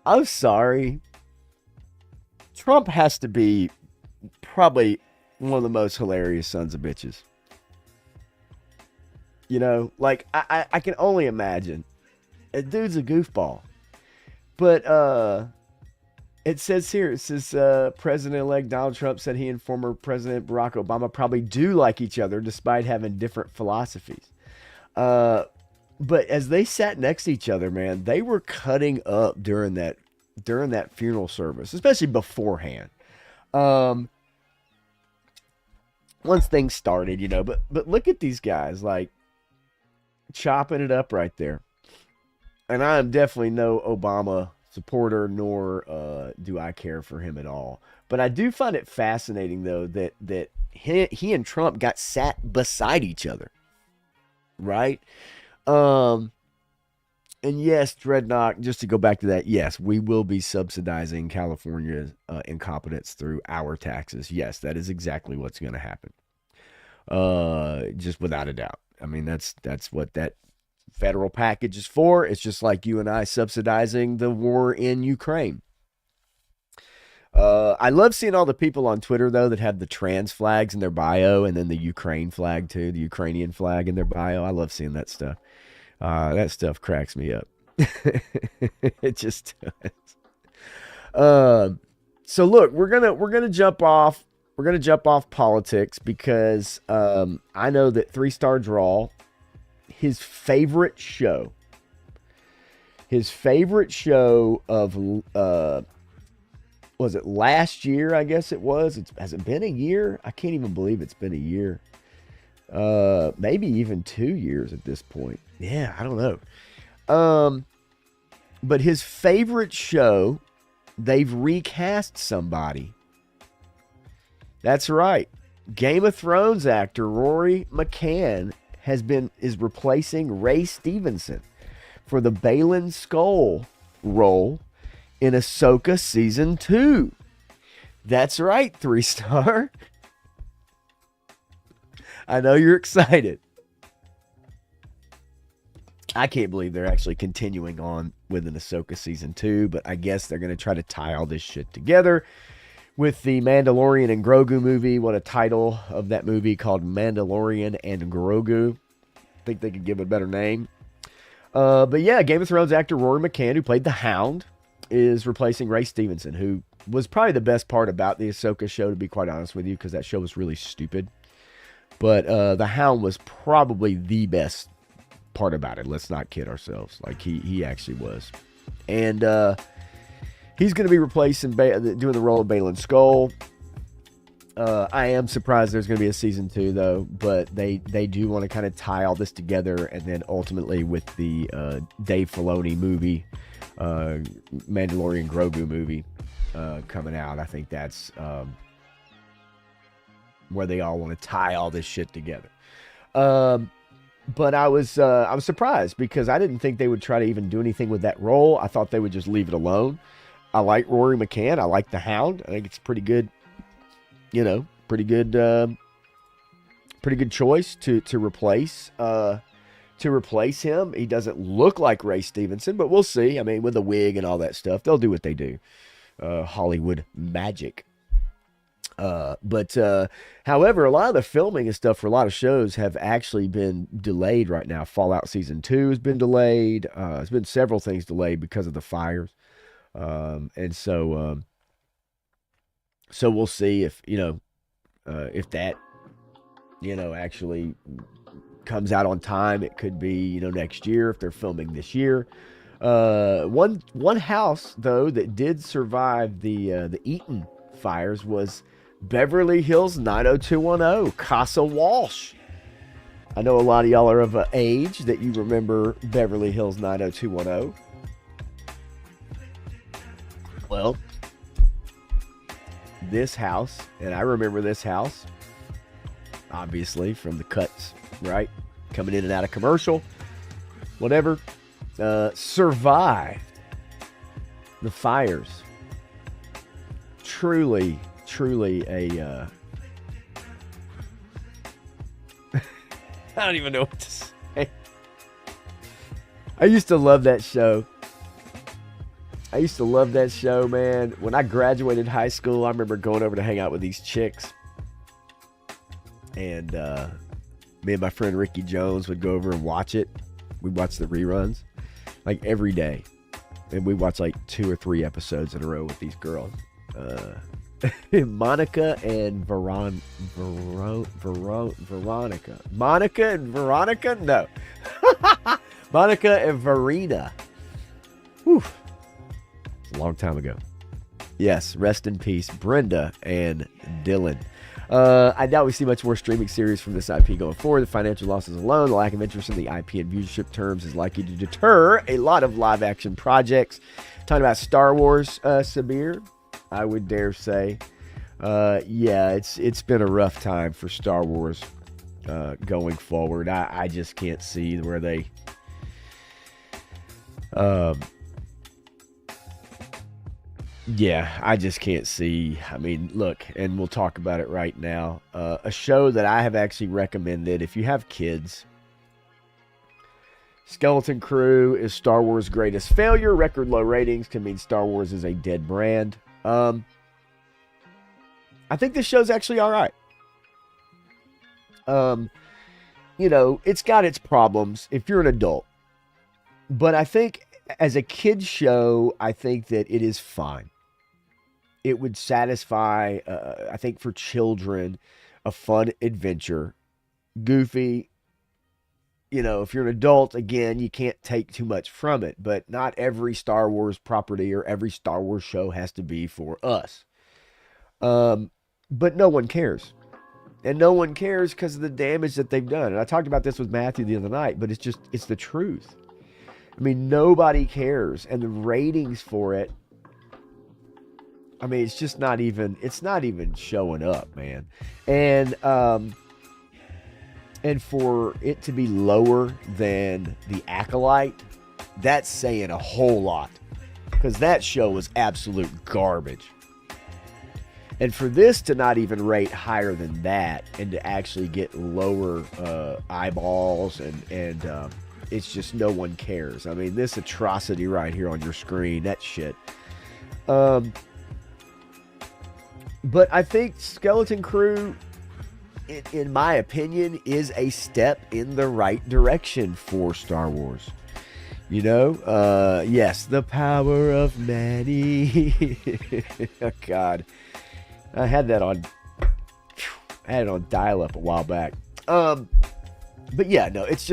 I'm sorry. Trump has to be probably one of the most hilarious sons of bitches. You know, like I can only imagine. A dude's a goofball. But it says here, President-elect Donald Trump said he and former President Barack Obama probably do like each other despite having different philosophies. But as they sat next to each other, man, they were cutting up during that funeral service, especially beforehand. Once things started, you know, but look at these guys, like, chopping it up right there. And I am definitely no Obama supporter, nor do I care for him at all. But I do find it fascinating, though, that he and Trump got sat beside each other, right? And yes, Dreadnought, just to go back to that, yes, we will be subsidizing California's incompetence through our taxes. Yes, that is exactly what's going to happen. Just without a doubt. I mean, that's what that federal package is for. It's just like you and I subsidizing the war in Ukraine. I love seeing all the people on Twitter, though, that have the trans flags in their bio and then the Ukraine flag, too, the Ukrainian flag in their bio. I love seeing that stuff. That stuff cracks me up. It just does. So look, we're gonna jump off. We're gonna jump off politics because I know that 3-Star Draw, his favorite show of was it last year? I guess it was. Has it been a year? I can't even believe it's been a year. Maybe even 2 years at this point. Yeah, I don't know. But his favorite show, they've recast somebody. That's right. Game of Thrones actor Rory McCann is replacing Ray Stevenson for the Balin Skull role in Ahsoka Season 2. That's right, 3-Star. I know you're excited. I can't believe they're actually continuing on with an Ahsoka Season 2, but I guess they're going to try to tie all this shit together with the Mandalorian and Grogu movie. What a title of that movie, called Mandalorian and Grogu. I think they could give it a better name. But yeah, Game of Thrones actor Rory McCann, who played the Hound, is replacing Ray Stevenson, who was probably the best part about the Ahsoka show, to be quite honest with you, because that show was really stupid. But the Hound was probably the best part about it. Let's not kid ourselves. Like, he actually was. And he's going to be replacing, doing the role of Balin Skull. I am surprised there's going to be a Season 2, though. But they do want to kind of tie all this together. And then ultimately with the Dave Filoni movie, Mandalorian Grogu movie coming out, I think that's where they all want to tie all this shit together. But I was surprised because I didn't think they would try to even do anything with that role. I thought they would just leave it alone. I like Rory McCann. I like the Hound. I think it's pretty good. You know, pretty good choice to replace him. He doesn't look like Ray Stevenson, but we'll see. I mean, with a wig and all that stuff, they'll do what they do. Hollywood magic. But however, a lot of the filming and stuff for a lot of shows have actually been delayed right now. Fallout Season 2 has been delayed. There's been several things delayed because of the fires. And so we'll see if that, actually comes out on time. It could be, next year if they're filming this year. One house, though, that did survive the Eaton fires was Beverly Hills 90210, Casa Walsh. I know a lot of y'all are of an age that you remember Beverly Hills 90210. Well, this house, and I remember this house, obviously, from the cuts, right? Coming in and out of commercial, whatever, survived the fires. Truly a I don't even know what to say. I used to love that show. Man. When I graduated high school, I remember going over to hang out with these chicks. And Me and my friend Ricky Jones would go over and watch it. We'd watch the reruns like every day. And we watch like 2 or 3 episodes in a row with these girls. Monica and Veronica. Monica and Veronica? No. Monica and Verena. Whew. It's a long time ago. Yes, rest in peace, Brenda and Dylan. I doubt we see much more streaming series from this IP going forward. The financial losses alone, the lack of interest in the IP and viewership terms is likely to deter a lot of live-action projects. Talking about Star Wars, Sabir, I would dare say, yeah, it's been a rough time for Star Wars going forward. I just can't see where they... Yeah, I just can't see. I mean, look, and we'll talk about it right now. A show that I have actually recommended, if you have kids, Skeleton Crew is Star Wars' greatest failure. Record low ratings can mean Star Wars is a dead brand. I think this show's actually all right. You know, it's got its problems if you're an adult. But I think as a kid's show, I think that it is fine. It would satisfy, I think, for children, a fun adventure. Goofy. You know, if you're an adult, again, you can't take too much from it. But not every Star Wars property or every Star Wars show has to be for us. But no one cares. And no one cares because of the damage that they've done. And I talked about this with Matthew the other night, but it's the truth. I mean, nobody cares. And the ratings for it, I mean, it's just not even showing up, man. And for it to be lower than The Acolyte, that's saying a whole lot. Because that show was absolute garbage. And for this to not even rate higher than that and to actually get lower eyeballs and it's just no one cares. I mean, this atrocity right here on your screen, that shit. But I think Skeleton Crew, in my opinion, is a step in the right direction for Star Wars. You know? Yes, the power of many. Oh, God. I had it on dial-up a while back. But yeah, no, it's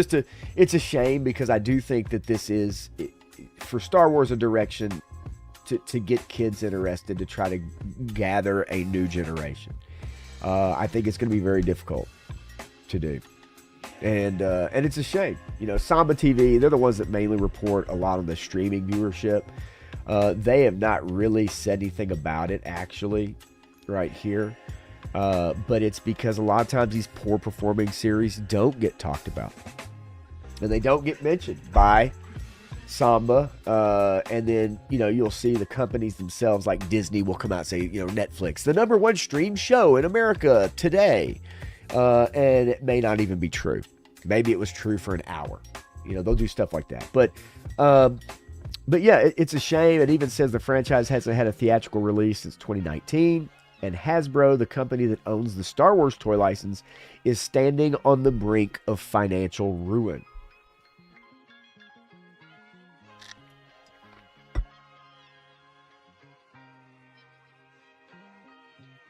a shame because I do think that this is, for Star Wars, a direction to get kids interested, to try to gather a new generation. I think it's going to be very difficult to do. And it's a shame. You know, Samba TV, they're the ones that mainly report a lot of the streaming viewership. They have not really said anything about it, actually, right here. But it's because a lot of times these poor performing series don't get talked about. And they don't get mentioned by Samba. And then, you know, you'll see the companies themselves like Disney will come out and say, you know, Netflix, the #1 streamed show in America today. And it may not even be true. Maybe it was true for an hour. You know, they'll do stuff like that. But yeah, it's a shame. It even says the franchise hasn't had a theatrical release since 2019. And Hasbro, the company that owns the Star Wars toy license, is standing on the brink of financial ruin.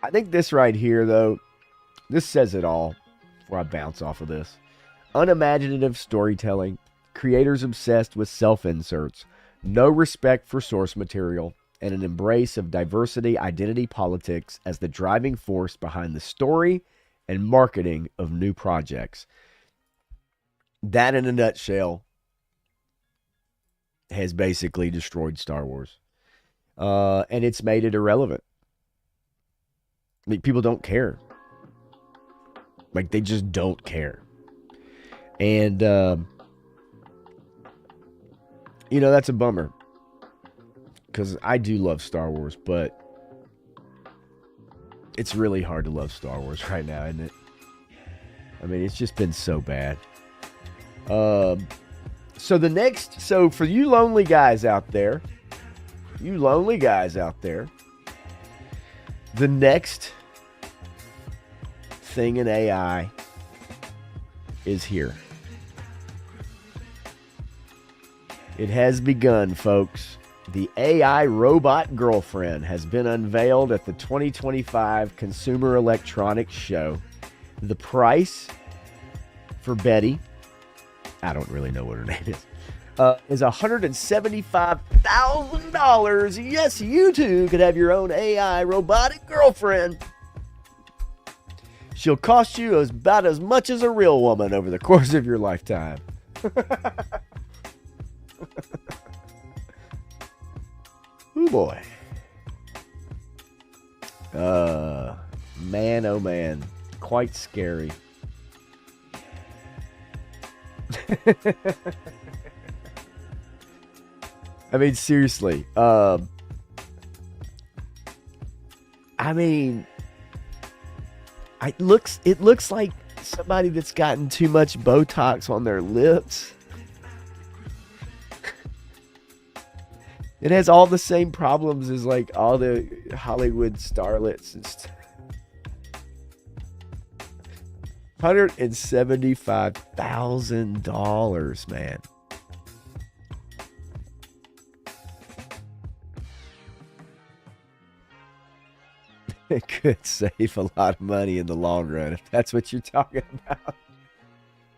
I think this right here, though, this says it all before I bounce off of this. Unimaginative storytelling, creators obsessed with self-inserts, no respect for source material, and an embrace of diversity identity politics as the driving force behind the story and marketing of new projects. That, in a nutshell, has basically destroyed Star Wars. And it's made it irrelevant. I mean, people don't care. Like, they just don't care. And, you know, that's a bummer. Because I do love Star Wars, but it's really hard to love Star Wars right now, isn't it? I mean, it's just been so bad. So for you lonely guys out there, the next thing in AI is here. It has begun, folks. The AI robot girlfriend has been unveiled at the 2025 Consumer Electronics Show. The price for Betty, I don't really know what her name is $175,000. Yes, you too could have your own AI robotic girlfriend. She'll cost you about as much as a real woman over the course of your lifetime. Oh boy. Man, oh man. Quite scary. I mean, seriously. I mean, it looks like somebody that's gotten too much Botox on their lips. It has all the same problems as like all the Hollywood starlets and stuff. $175,000, man. It could save a lot of money in the long run if that's what you're talking about.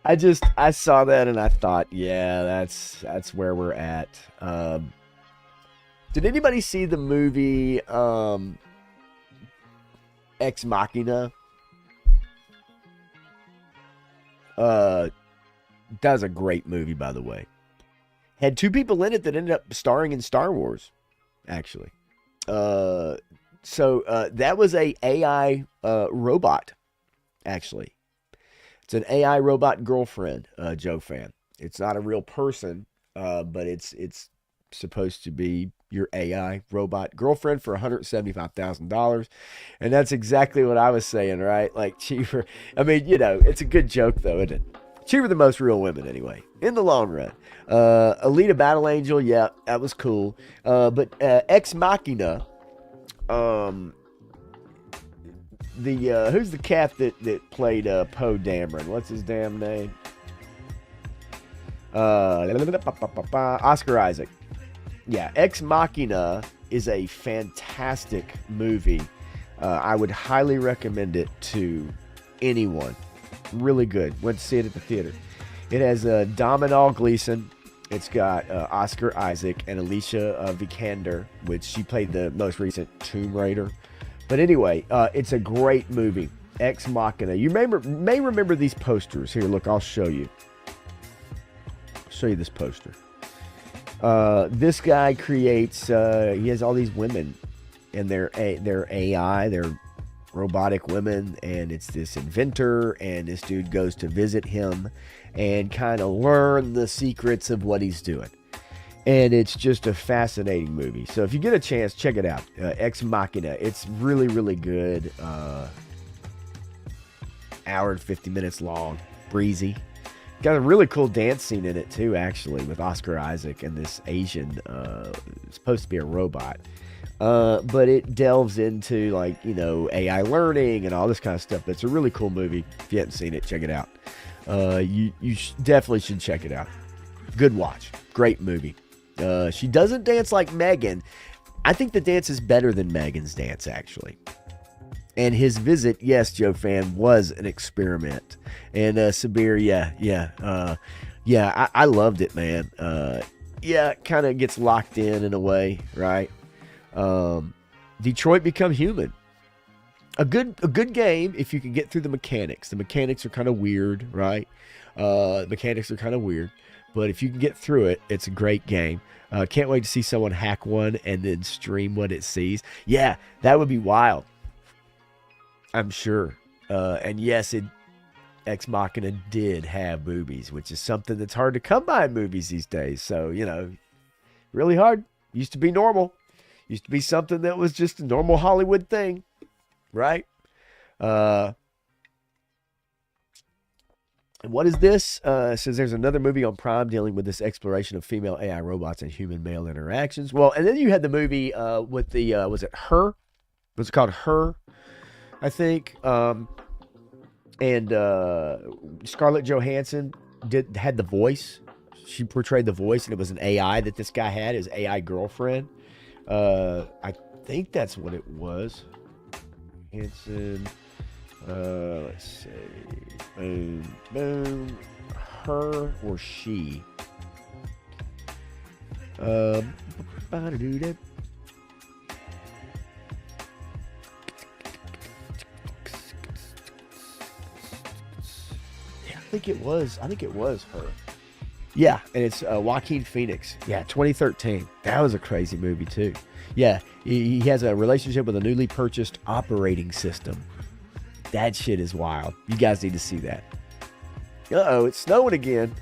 I saw that and I thought, yeah, that's where we're at. Did anybody see the movie Ex Machina? That was a great movie, by the way. Had two people in it that ended up starring in Star Wars, actually. So that was a AI robot, actually. It's an AI robot girlfriend, Joe fan. It's not a real person, but it's supposed to be your AI robot girlfriend for $175,000. And that's exactly what I was saying, right? Like cheaper. I mean, you know, it's a good joke though, isn't it? Cheaper than most real women anyway, in the long run. Alita Battle Angel, yeah, that was cool. But Ex Machina, who's the cat that played Poe Dameron? What's his damn name? Oscar Isaac. Yeah, Ex Machina is a fantastic movie. I would highly recommend it to anyone. Really good. Went to see it at the theater. It has Domhnall Gleeson. It's got Oscar Isaac and Alicia Vikander, which she played the most recent Tomb Raider. But anyway, it's a great movie. Ex Machina. You may remember these posters. Here, look, I'll show you. I'll show you this poster. This guy creates, he has all these women and they're AI, they're robotic women, and it's this inventor, and this dude goes to visit him and kind of learn the secrets of what he's doing. And it's just a fascinating movie. So if you get a chance, check it out. Ex Machina. It's really, really good. Hour and 50 minutes long. Breezy. Got a really cool dance scene in it too, actually, with Oscar Isaac and this Asian, supposed to be a robot. But it delves into, like, you know, AI learning and all this kind of stuff. But it's a really cool movie. If you haven't seen it, check it out. You definitely should check it out. Good watch. Great movie. She doesn't dance like Megan. I think the dance is better than Megan's dance, actually. And his visit, yes, Joe fan, was an experiment. And Sabir, I loved it, man. Kind of gets locked in a way, right? Detroit Become Human. A good game if you can get through the mechanics. The mechanics are kind of weird, right? But if you can get through it, it's a great game. Can't wait to see someone hack one and then stream what it sees. Yeah, that would be wild. I'm sure. And yes, Ex Machina did have boobies, which is something that's hard to come by in movies these days. So, you know, really hard. Used to be normal. Used to be something that was just a normal Hollywood thing, right? And what is this? It says there's another movie on Prime dealing with this exploration of female AI robots and human-male interactions. Well, and then you had the movie with the, was it Her? Was it called Her? I think. And Scarlett Johansson had the voice. She portrayed the voice, and it was an AI that this guy had, his AI girlfriend. I think that's what it was. Hanson. Let's see. Boom, boom. Her or she. Yeah, I think it was her. Yeah, and it's Joaquin Phoenix. Yeah, 2013. That was a crazy movie too. Yeah, he has a relationship with a newly purchased operating system. That shit is wild. You guys need to see that. Uh-oh, it's snowing again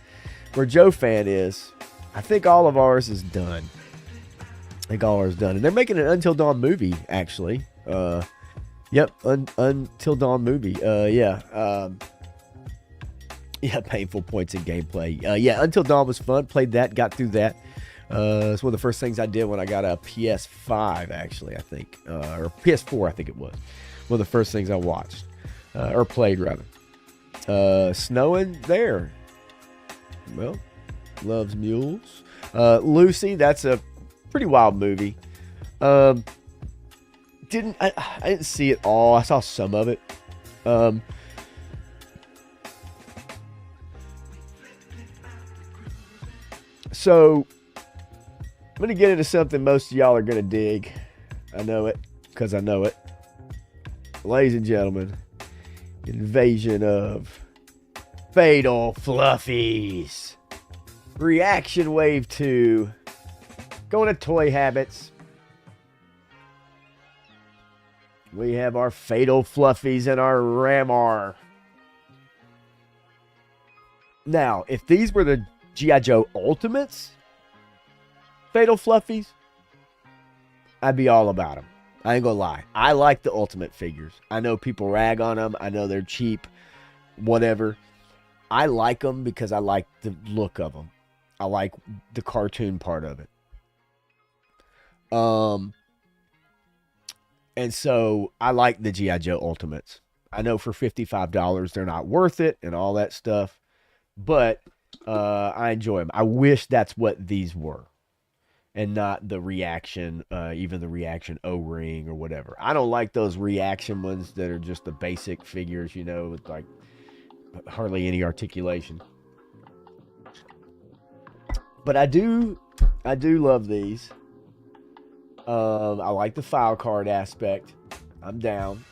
where Joe Fan is. I think all of ours is done. And they're making an Until Dawn movie, actually. Yep, Until Dawn movie. Yeah, painful points in gameplay. Yeah, Until Dawn was fun. Played that, got through that. It's one of the first things I did when I got a PS5, actually, I think. Or PS4, I think it was. One of the first things I watched. Or played, rather. Snowing there. Well, loves mules. Lucy, that's a pretty wild movie. I didn't see it all. I saw some of it. So I'm going to get into something most of y'all are going to dig. I know it, because I know it. Ladies and gentlemen, invasion of Fatal Fluffies. Reaction Wave 2. Going to Toy Habits. We have our Fatal Fluffies and our Ramar. Now, if these were the G.I. Joe Ultimates Fatal Fluffies, I'd be all about them. I ain't gonna lie. I like the Ultimate figures. I know people rag on them. I know they're cheap. Whatever. I like them because I like the look of them. I like the cartoon part of it. And so I like the G.I. Joe Ultimates. I know for $55 they're not worth it and all that stuff, but I enjoy them. I wish that's what these were and not the reaction, even the reaction O-ring or whatever. I don't like those reaction ones that are just the basic figures, you know, with like hardly any articulation. But I do love these. I like the file card aspect. I'm down.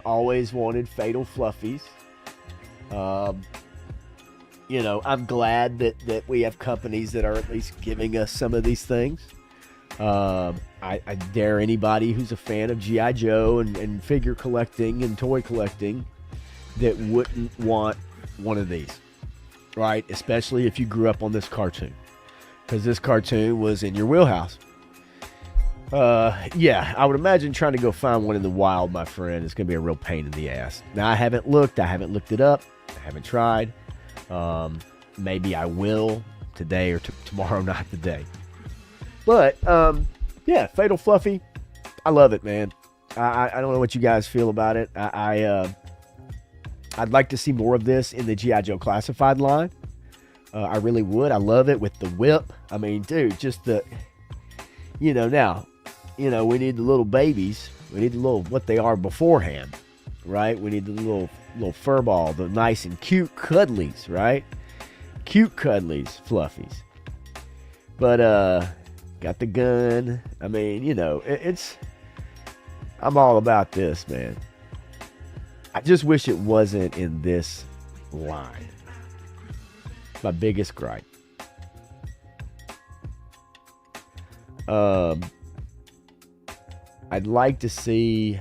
Always wanted Fatal Fluffies. You know, I'm glad that we have companies that are at least giving us some of these things. I dare anybody who's a fan of G.I. Joe and figure collecting and toy collecting that wouldn't want one of these, right? Especially if you grew up on this cartoon, because this cartoon was in your wheelhouse. Yeah, I would imagine trying to go find one in the wild, my friend, is going to be a real pain in the ass. Now, I haven't looked it up. I haven't tried. Maybe I will today or tomorrow, not today. But, yeah, Fatal Fluffy, I love it, man. I don't know what you guys feel about it. I'd like to see more of this in the G.I. Joe Classified line. I really would. I love it with the whip. I mean, dude, just the, you know, now, you know, we need the little babies. We need the little, what they are beforehand, right? We need the little fur ball, the nice and cute cuddlies, right? Cute cuddlies, fluffies. But, got the gun. I mean, you know, I'm all about this, man. I just wish it wasn't in this line. My biggest gripe. I'd like to see,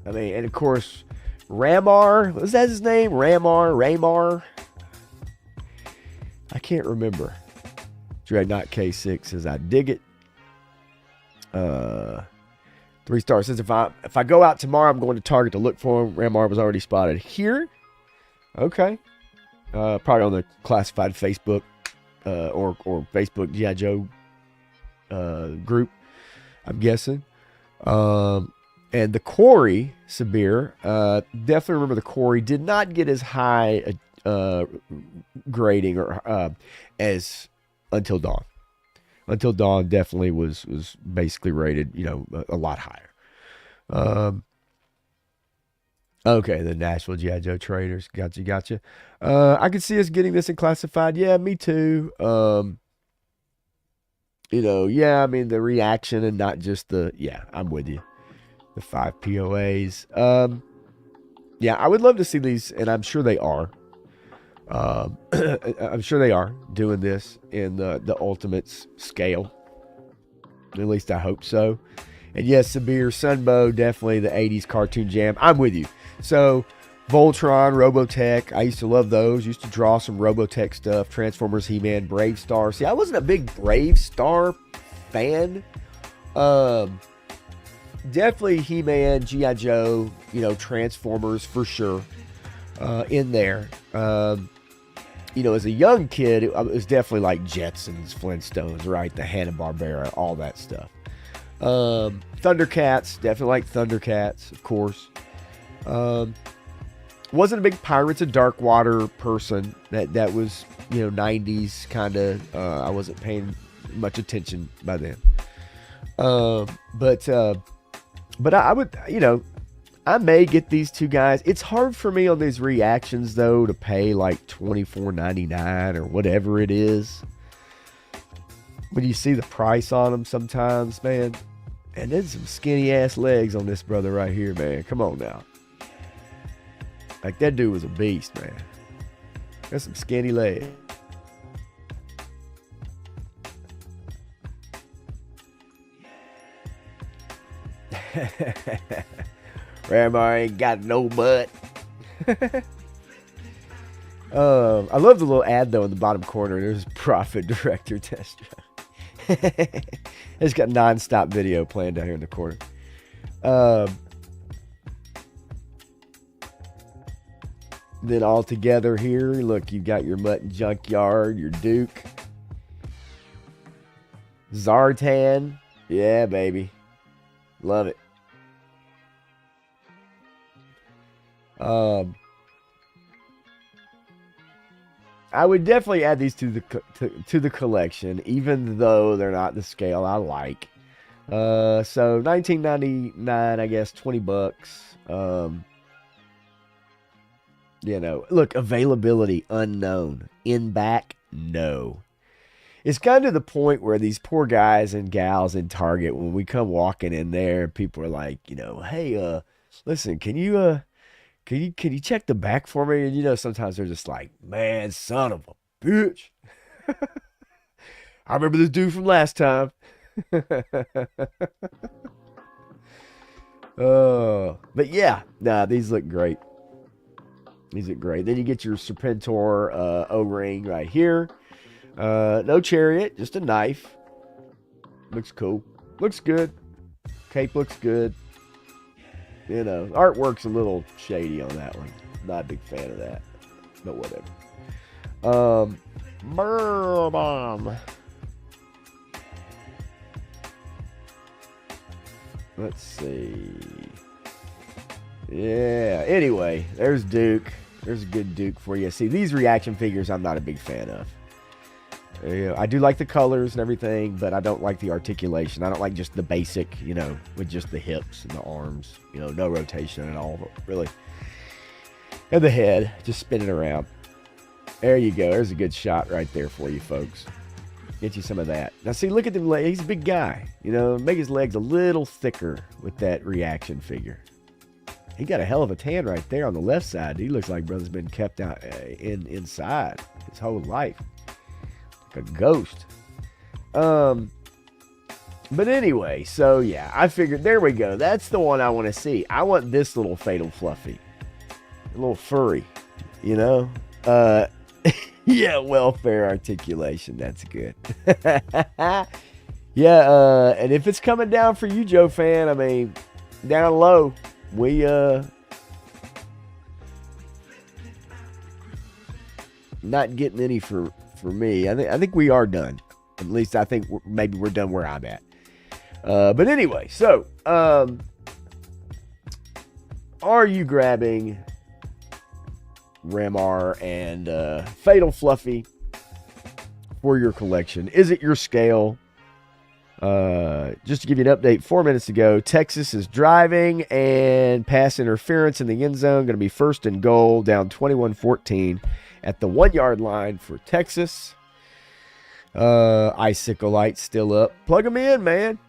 I mean, and of course, Ramar, was that his name? Ramar? I can't remember. Dreadnought K6 says, I dig it. 3 stars says, if I go out tomorrow, I'm going to Target to look for him. Ramar was already spotted here. Okay. Probably on the classified Facebook or Facebook G.I. Joe group, I'm guessing. And the Corey, Sabir, definitely remember the Corey did not get as high grading or as Until Dawn. Until Dawn definitely was basically rated, a lot higher. Okay, the Nashville G.I. Joe Traders. Gotcha. I could see us getting this in classified. Yeah, me too. The reaction and not just I'm with you. The 5 POAs. I would love to see these, and I'm sure they are. I'm sure they are doing this in the Ultimates scale. At least I hope so. And yes, Sabir, Sunbow, definitely the 80s cartoon jam. I'm with you. So, Voltron, Robotech, I used to love those. Used to draw some Robotech stuff. Transformers, He-Man, Brave Star. See, I wasn't a big Brave Star fan. Definitely He-Man, G.I. Joe, Transformers for sure in there. As a young kid, it was definitely like Jetsons, Flintstones, right? The Hanna-Barbera, all that stuff. Thundercats, definitely like Thundercats, of course. Wasn't a big Pirates of Darkwater person. That was, 90s kind of. I wasn't paying much attention by then. But I would, I may get these two guys. It's hard for me on these reactions though to pay like $24.99 or whatever it is. When you see the price on them sometimes, man. And there's some skinny ass legs on this brother right here, man. Come on now. Like that dude was a beast, man. Got some skinny legs. Grandma ain't got no butt. I love the little ad though in the bottom corner. There's Profit Director Test Drive. It's got non-stop video playing down here in the corner. Then all together here, look, you've got your Mutt Junkyard, your Duke, Zartan. Yeah, baby. Love it. I would definitely add these to the collection, even though they're not the scale I like. So $19.99, I guess, $20. Look, availability unknown. In back, no. It's gotten to the point where these poor guys and gals in Target, when we come walking in there, people are like, hey, listen, can you check the back for me? And sometimes they're just like, man, son of a bitch. I remember this dude from last time. But yeah, these look great. These look great. Then you get your Serpentor O-ring right here. No chariot, just a knife. Looks cool. Looks good. Cape looks good. Artwork's a little shady on that one. Not a big fan of that. But whatever. Bomb. Let's see. Yeah. Anyway, there's Duke. There's a good Duke for you. See, these reaction figures I'm not a big fan of. I do like the colors and everything, but I don't like the articulation. I don't like just the basic, with just the hips and the arms. No rotation at all, really. And the head, just spinning around. There you go. There's a good shot right there for you, folks. Get you some of that. Now, see, look at them legs. He's a big guy. Make his legs a little thicker with that reaction figure. He got a hell of a tan right there on the left side. He looks like brother's been kept out inside his whole life. Like a ghost. But anyway, so yeah, I figured, there we go. That's the one I want to see. I want this little Fatal Fluffy. A little furry, yeah, welfare articulation. That's good. Yeah, and if it's coming down for you, Joe fan, I mean, down low, we, not getting any for me. I think we are done. At least I think maybe we're done where I'm at. But anyway, so are you grabbing Ramar and Fatal Fluffy for your collection? Is it your scale? Just to give you an update, 4 minutes ago, Texas is driving and pass interference in the end zone. Going to be first and goal, down 21-14 at the 1 yard line for Texas. Icicle lights still up. Plug them in, man.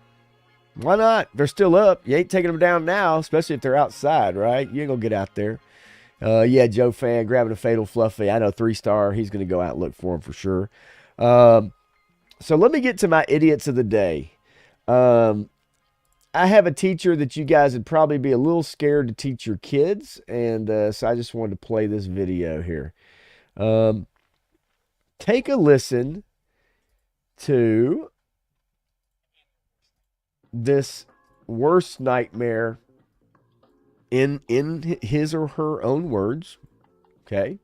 Why not? They're still up. You ain't taking them down now, especially if they're outside, right? You ain't going to get out there. Yeah, Joe Fan grabbing a Fatal Fluffy. I know 3-star. He's going to go out and look for him for sure. So let me get to my idiots of the day. I have a teacher that you guys would probably be a little scared to teach your kids, and so I just wanted to play this video here. Take a listen to this worst nightmare in his or her own words. Okay.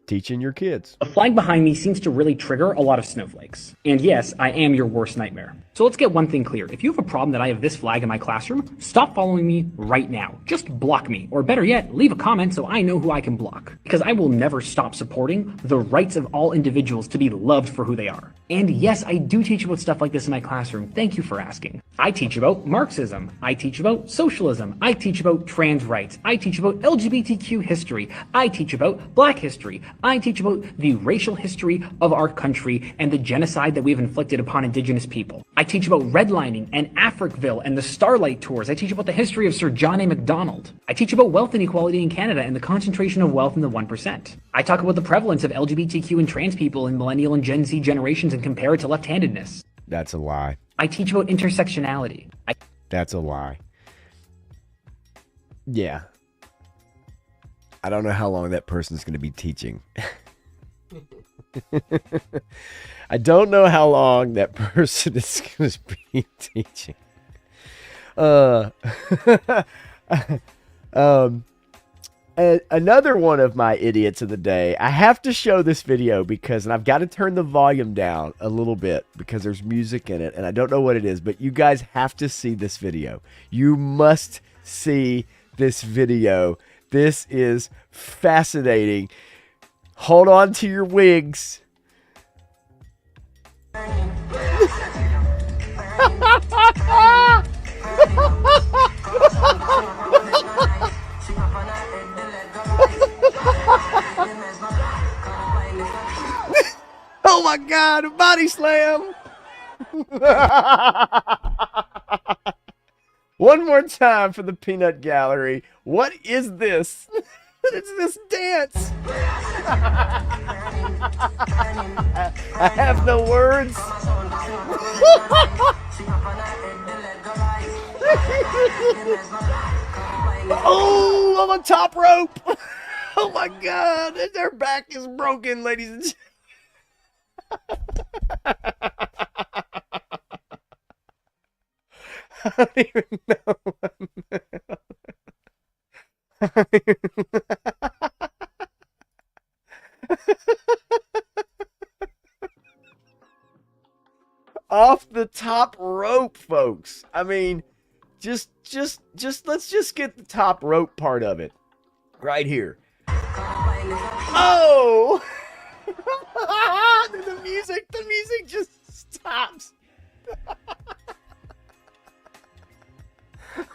Teaching your kids. The flag behind me seems to really trigger a lot of snowflakes. And yes, I am your worst nightmare. So let's get one thing clear. If you have a problem that I have this flag in my classroom, stop following me right now. Just block me. Or better yet, leave a comment so I know who I can block. Because I will never stop supporting the rights of all individuals to be loved for who they are. And yes, I do teach about stuff like this in my classroom. Thank you for asking. I teach about Marxism. I teach about socialism. I teach about trans rights. I teach about LGBTQ history. I teach about Black history. I teach about the racial history of our country and the genocide that we've inflicted upon indigenous people. I teach about redlining and Africville and the Starlight Tours. I teach about the history of Sir John A. Macdonald. I teach about wealth inequality in Canada and the concentration of wealth in the 1%. I talk about the prevalence of LGBTQ and trans people in millennial and Gen Z generations and compare it to left-handedness. That's a lie. I teach about intersectionality. That's a lie. Yeah. I don't know how long that person's going to be teaching. I don't know how long that person is going to be teaching. Another one of my idiots of the day. I have to show this video and I've got to turn the volume down a little bit because there's music in it and I don't know what it is, but you guys have to see this video. You must see this video. This is fascinating. Hold on to your wigs. Oh my God, a body slam. One more time for the peanut gallery. What is this? It's this dance. I have no words. Oh, I'm on top rope. Oh my God, their back is broken, ladies and gentlemen. I don't even know. Off the top rope, folks. I mean, just let's just get the top rope part of it right here. Oh! the music just stops.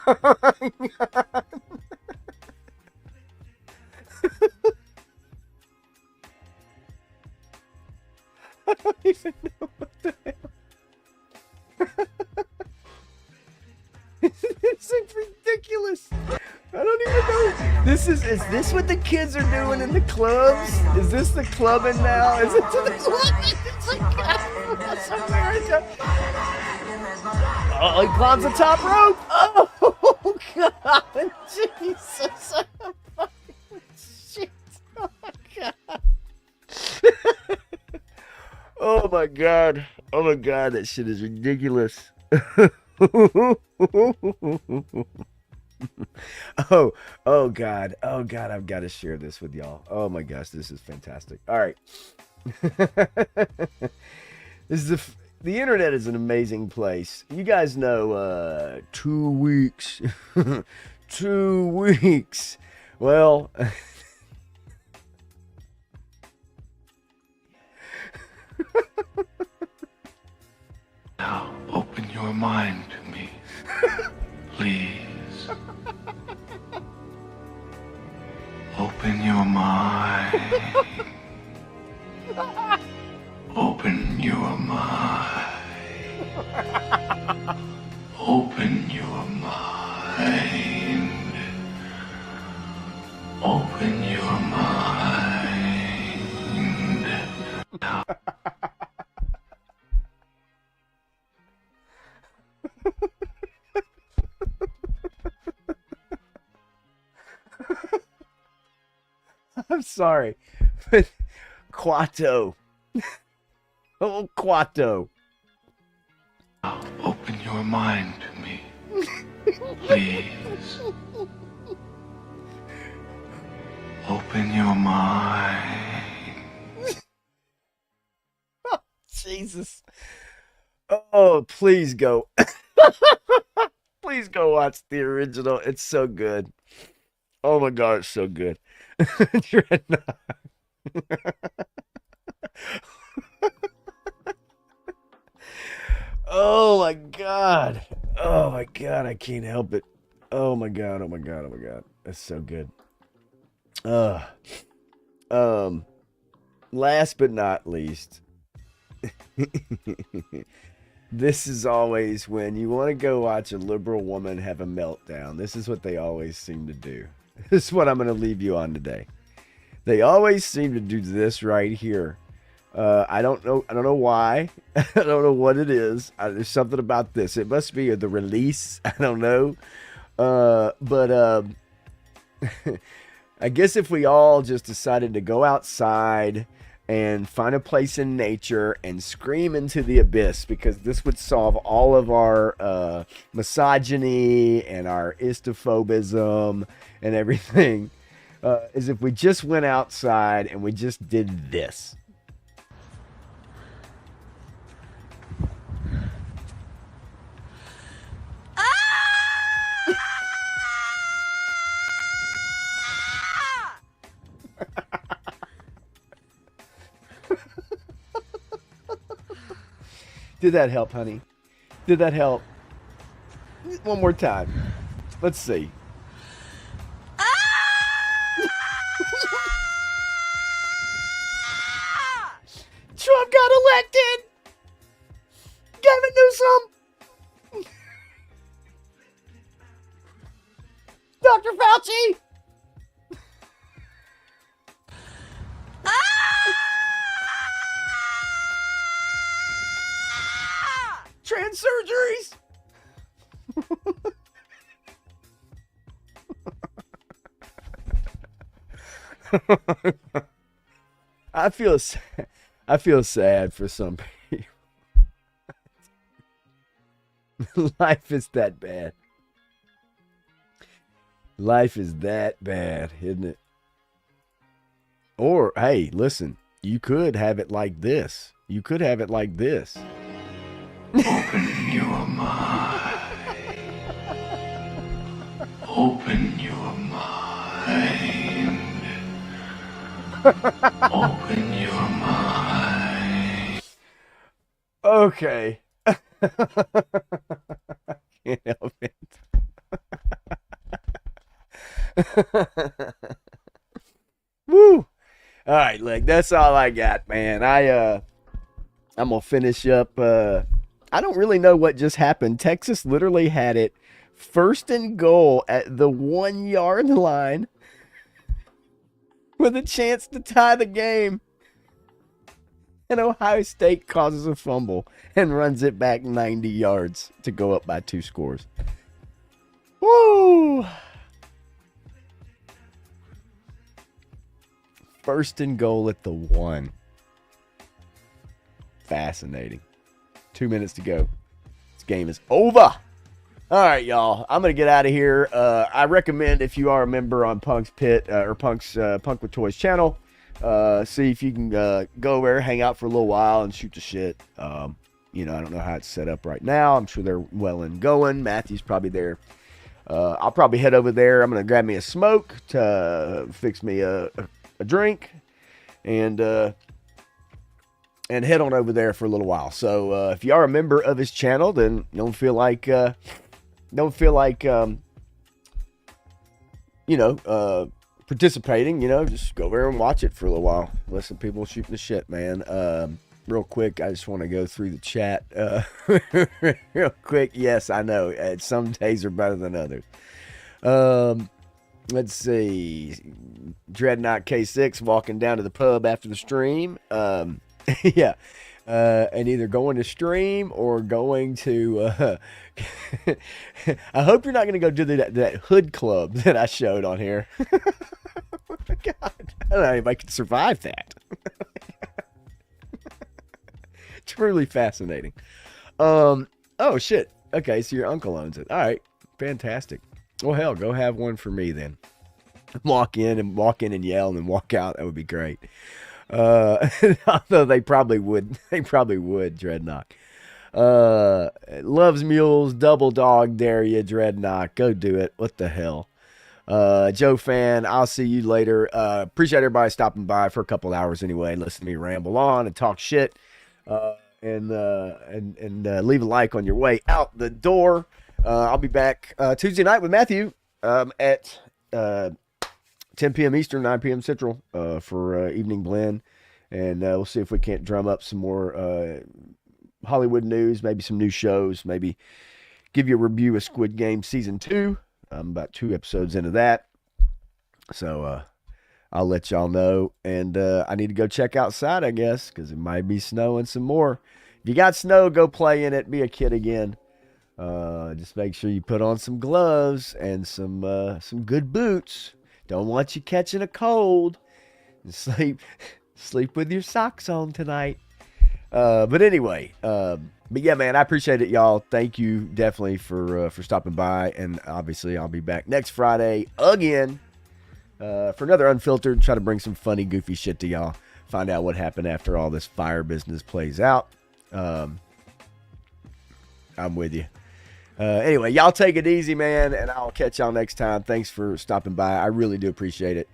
Oh my God. I don't even know what the hell. It's ridiculous. I don't even know. Is this what the kids are doing in the clubs? Is this the clubbing now? Is it to the club? It's like, that's America. Oh, he climbs the top rope. Oh, God. Jesus. Shit. Oh, my God. Oh, my God. Oh, my God. That shit is ridiculous. Oh God, I've got to share this with y'all. Oh my gosh, this is fantastic. All right. This is the internet is an amazing place. You guys know 2 weeks. 2 weeks. Well, Now, open your mind to me. Please. Open your mind. Open your mind. Open your mind. Open your mind. Now. I'm sorry, but Quato. Oh, Quato. Open your mind to me. Please. Open your mind. Oh, Jesus. Oh, please go. Please go watch the original. It's so good. Oh my God, it's so good. Dreadnought. Oh my God. Oh my God, I can't help it. Oh my God, oh my God, oh my God. That's so good. Last but not least. This is always when you want to go watch a liberal woman have a meltdown. This is what they always seem to do. This is what I'm going to leave you on today. They always seem to do this right here. I don't know why. I don't know what it is. There's something about this. It must be the release. I don't know. But I guess if we all just decided to go outside and find a place in nature and scream into the abyss, because this would solve all of our misogyny and our istophobism and everything, is if we just went outside and we just did this. Did that help, honey? Did that help? One more time. Let's see. Trump got elected! Gavin Newsom! Dr. Fauci! Trans surgeries. I feel sad for some people. Life is that bad. Life is that bad, isn't it? Or hey, listen, you could have it like this. You could have it like this. Open your mind. Open your mind. Open your mind. Okay. Can't help it. Woo. All right, look, that's all I got, man. I'm gonna finish up. I don't really know what just happened. Texas literally had it 1st and goal at the 1 yard line with a chance to tie the game. And Ohio State causes a fumble and runs it back 90 yards to go up by 2 scores. Woo! 1st and goal at the 1. Fascinating. 2 minutes to go. This game is over. All right, y'all. I'm going to get out of here. I recommend if you are a member on Punk's Pit or Punk's Punk with Toys channel, see if you can go over, hang out for a little while and shoot the shit. I don't know how it's set up right now. I'm sure they're well and going. Matthew's probably there. I'll probably head over there. I'm going to grab me a smoke to fix me a drink and head on over there for a little while. So if you are a member of his channel, then don't feel like participating, just go over and watch it for a little while. Listen, people shooting the shit, man. Real quick, I just want to go through the chat real quick. Yes, I know. Some days are better than others. Let's see. Dreadnought K6 walking down to the pub after the stream. Yeah. And either going to stream or going to... I hope you're not going to go do that hood club that I showed on here. Oh my God. I don't know if anybody can survive that. Truly fascinating. Oh, shit. Okay, so your uncle owns it. All right. Fantastic. Well, hell, go have one for me then. Walk in and yell and then walk out. That would be great. Although they probably would. Dreadnought. Loves mules, double dog, dare ya, Dreadnought. Go do it. What the hell? Joe Fan, I'll see you later. Appreciate everybody stopping by for a couple hours anyway and listen to me ramble on and talk shit. And leave a like on your way out the door. I'll be back Tuesday night with Matthew at 10 p.m. Eastern, 9 p.m. Central for Evening Blend. And we'll see if we can't drum up some more Hollywood news, maybe some new shows, maybe give you a review of Squid Game Season 2. I'm about 2 episodes into that. So I'll let y'all know. And I need to go check outside, I guess, because it might be snowing some more. If you got snow, go play in it. Be a kid again. Just make sure you put on some gloves and some good boots. Don't want you catching a cold. And sleep with your socks on tonight. But anyway, but yeah, man, I appreciate it, y'all. Thank you definitely for stopping by. And obviously I'll be back next Friday again for another Unfiltered. Try to bring some funny, goofy shit to y'all. Find out what happened after all this fire business plays out. I'm with you. Anyway, y'all take it easy, man, and I'll catch y'all next time. Thanks for stopping by. I really do appreciate it.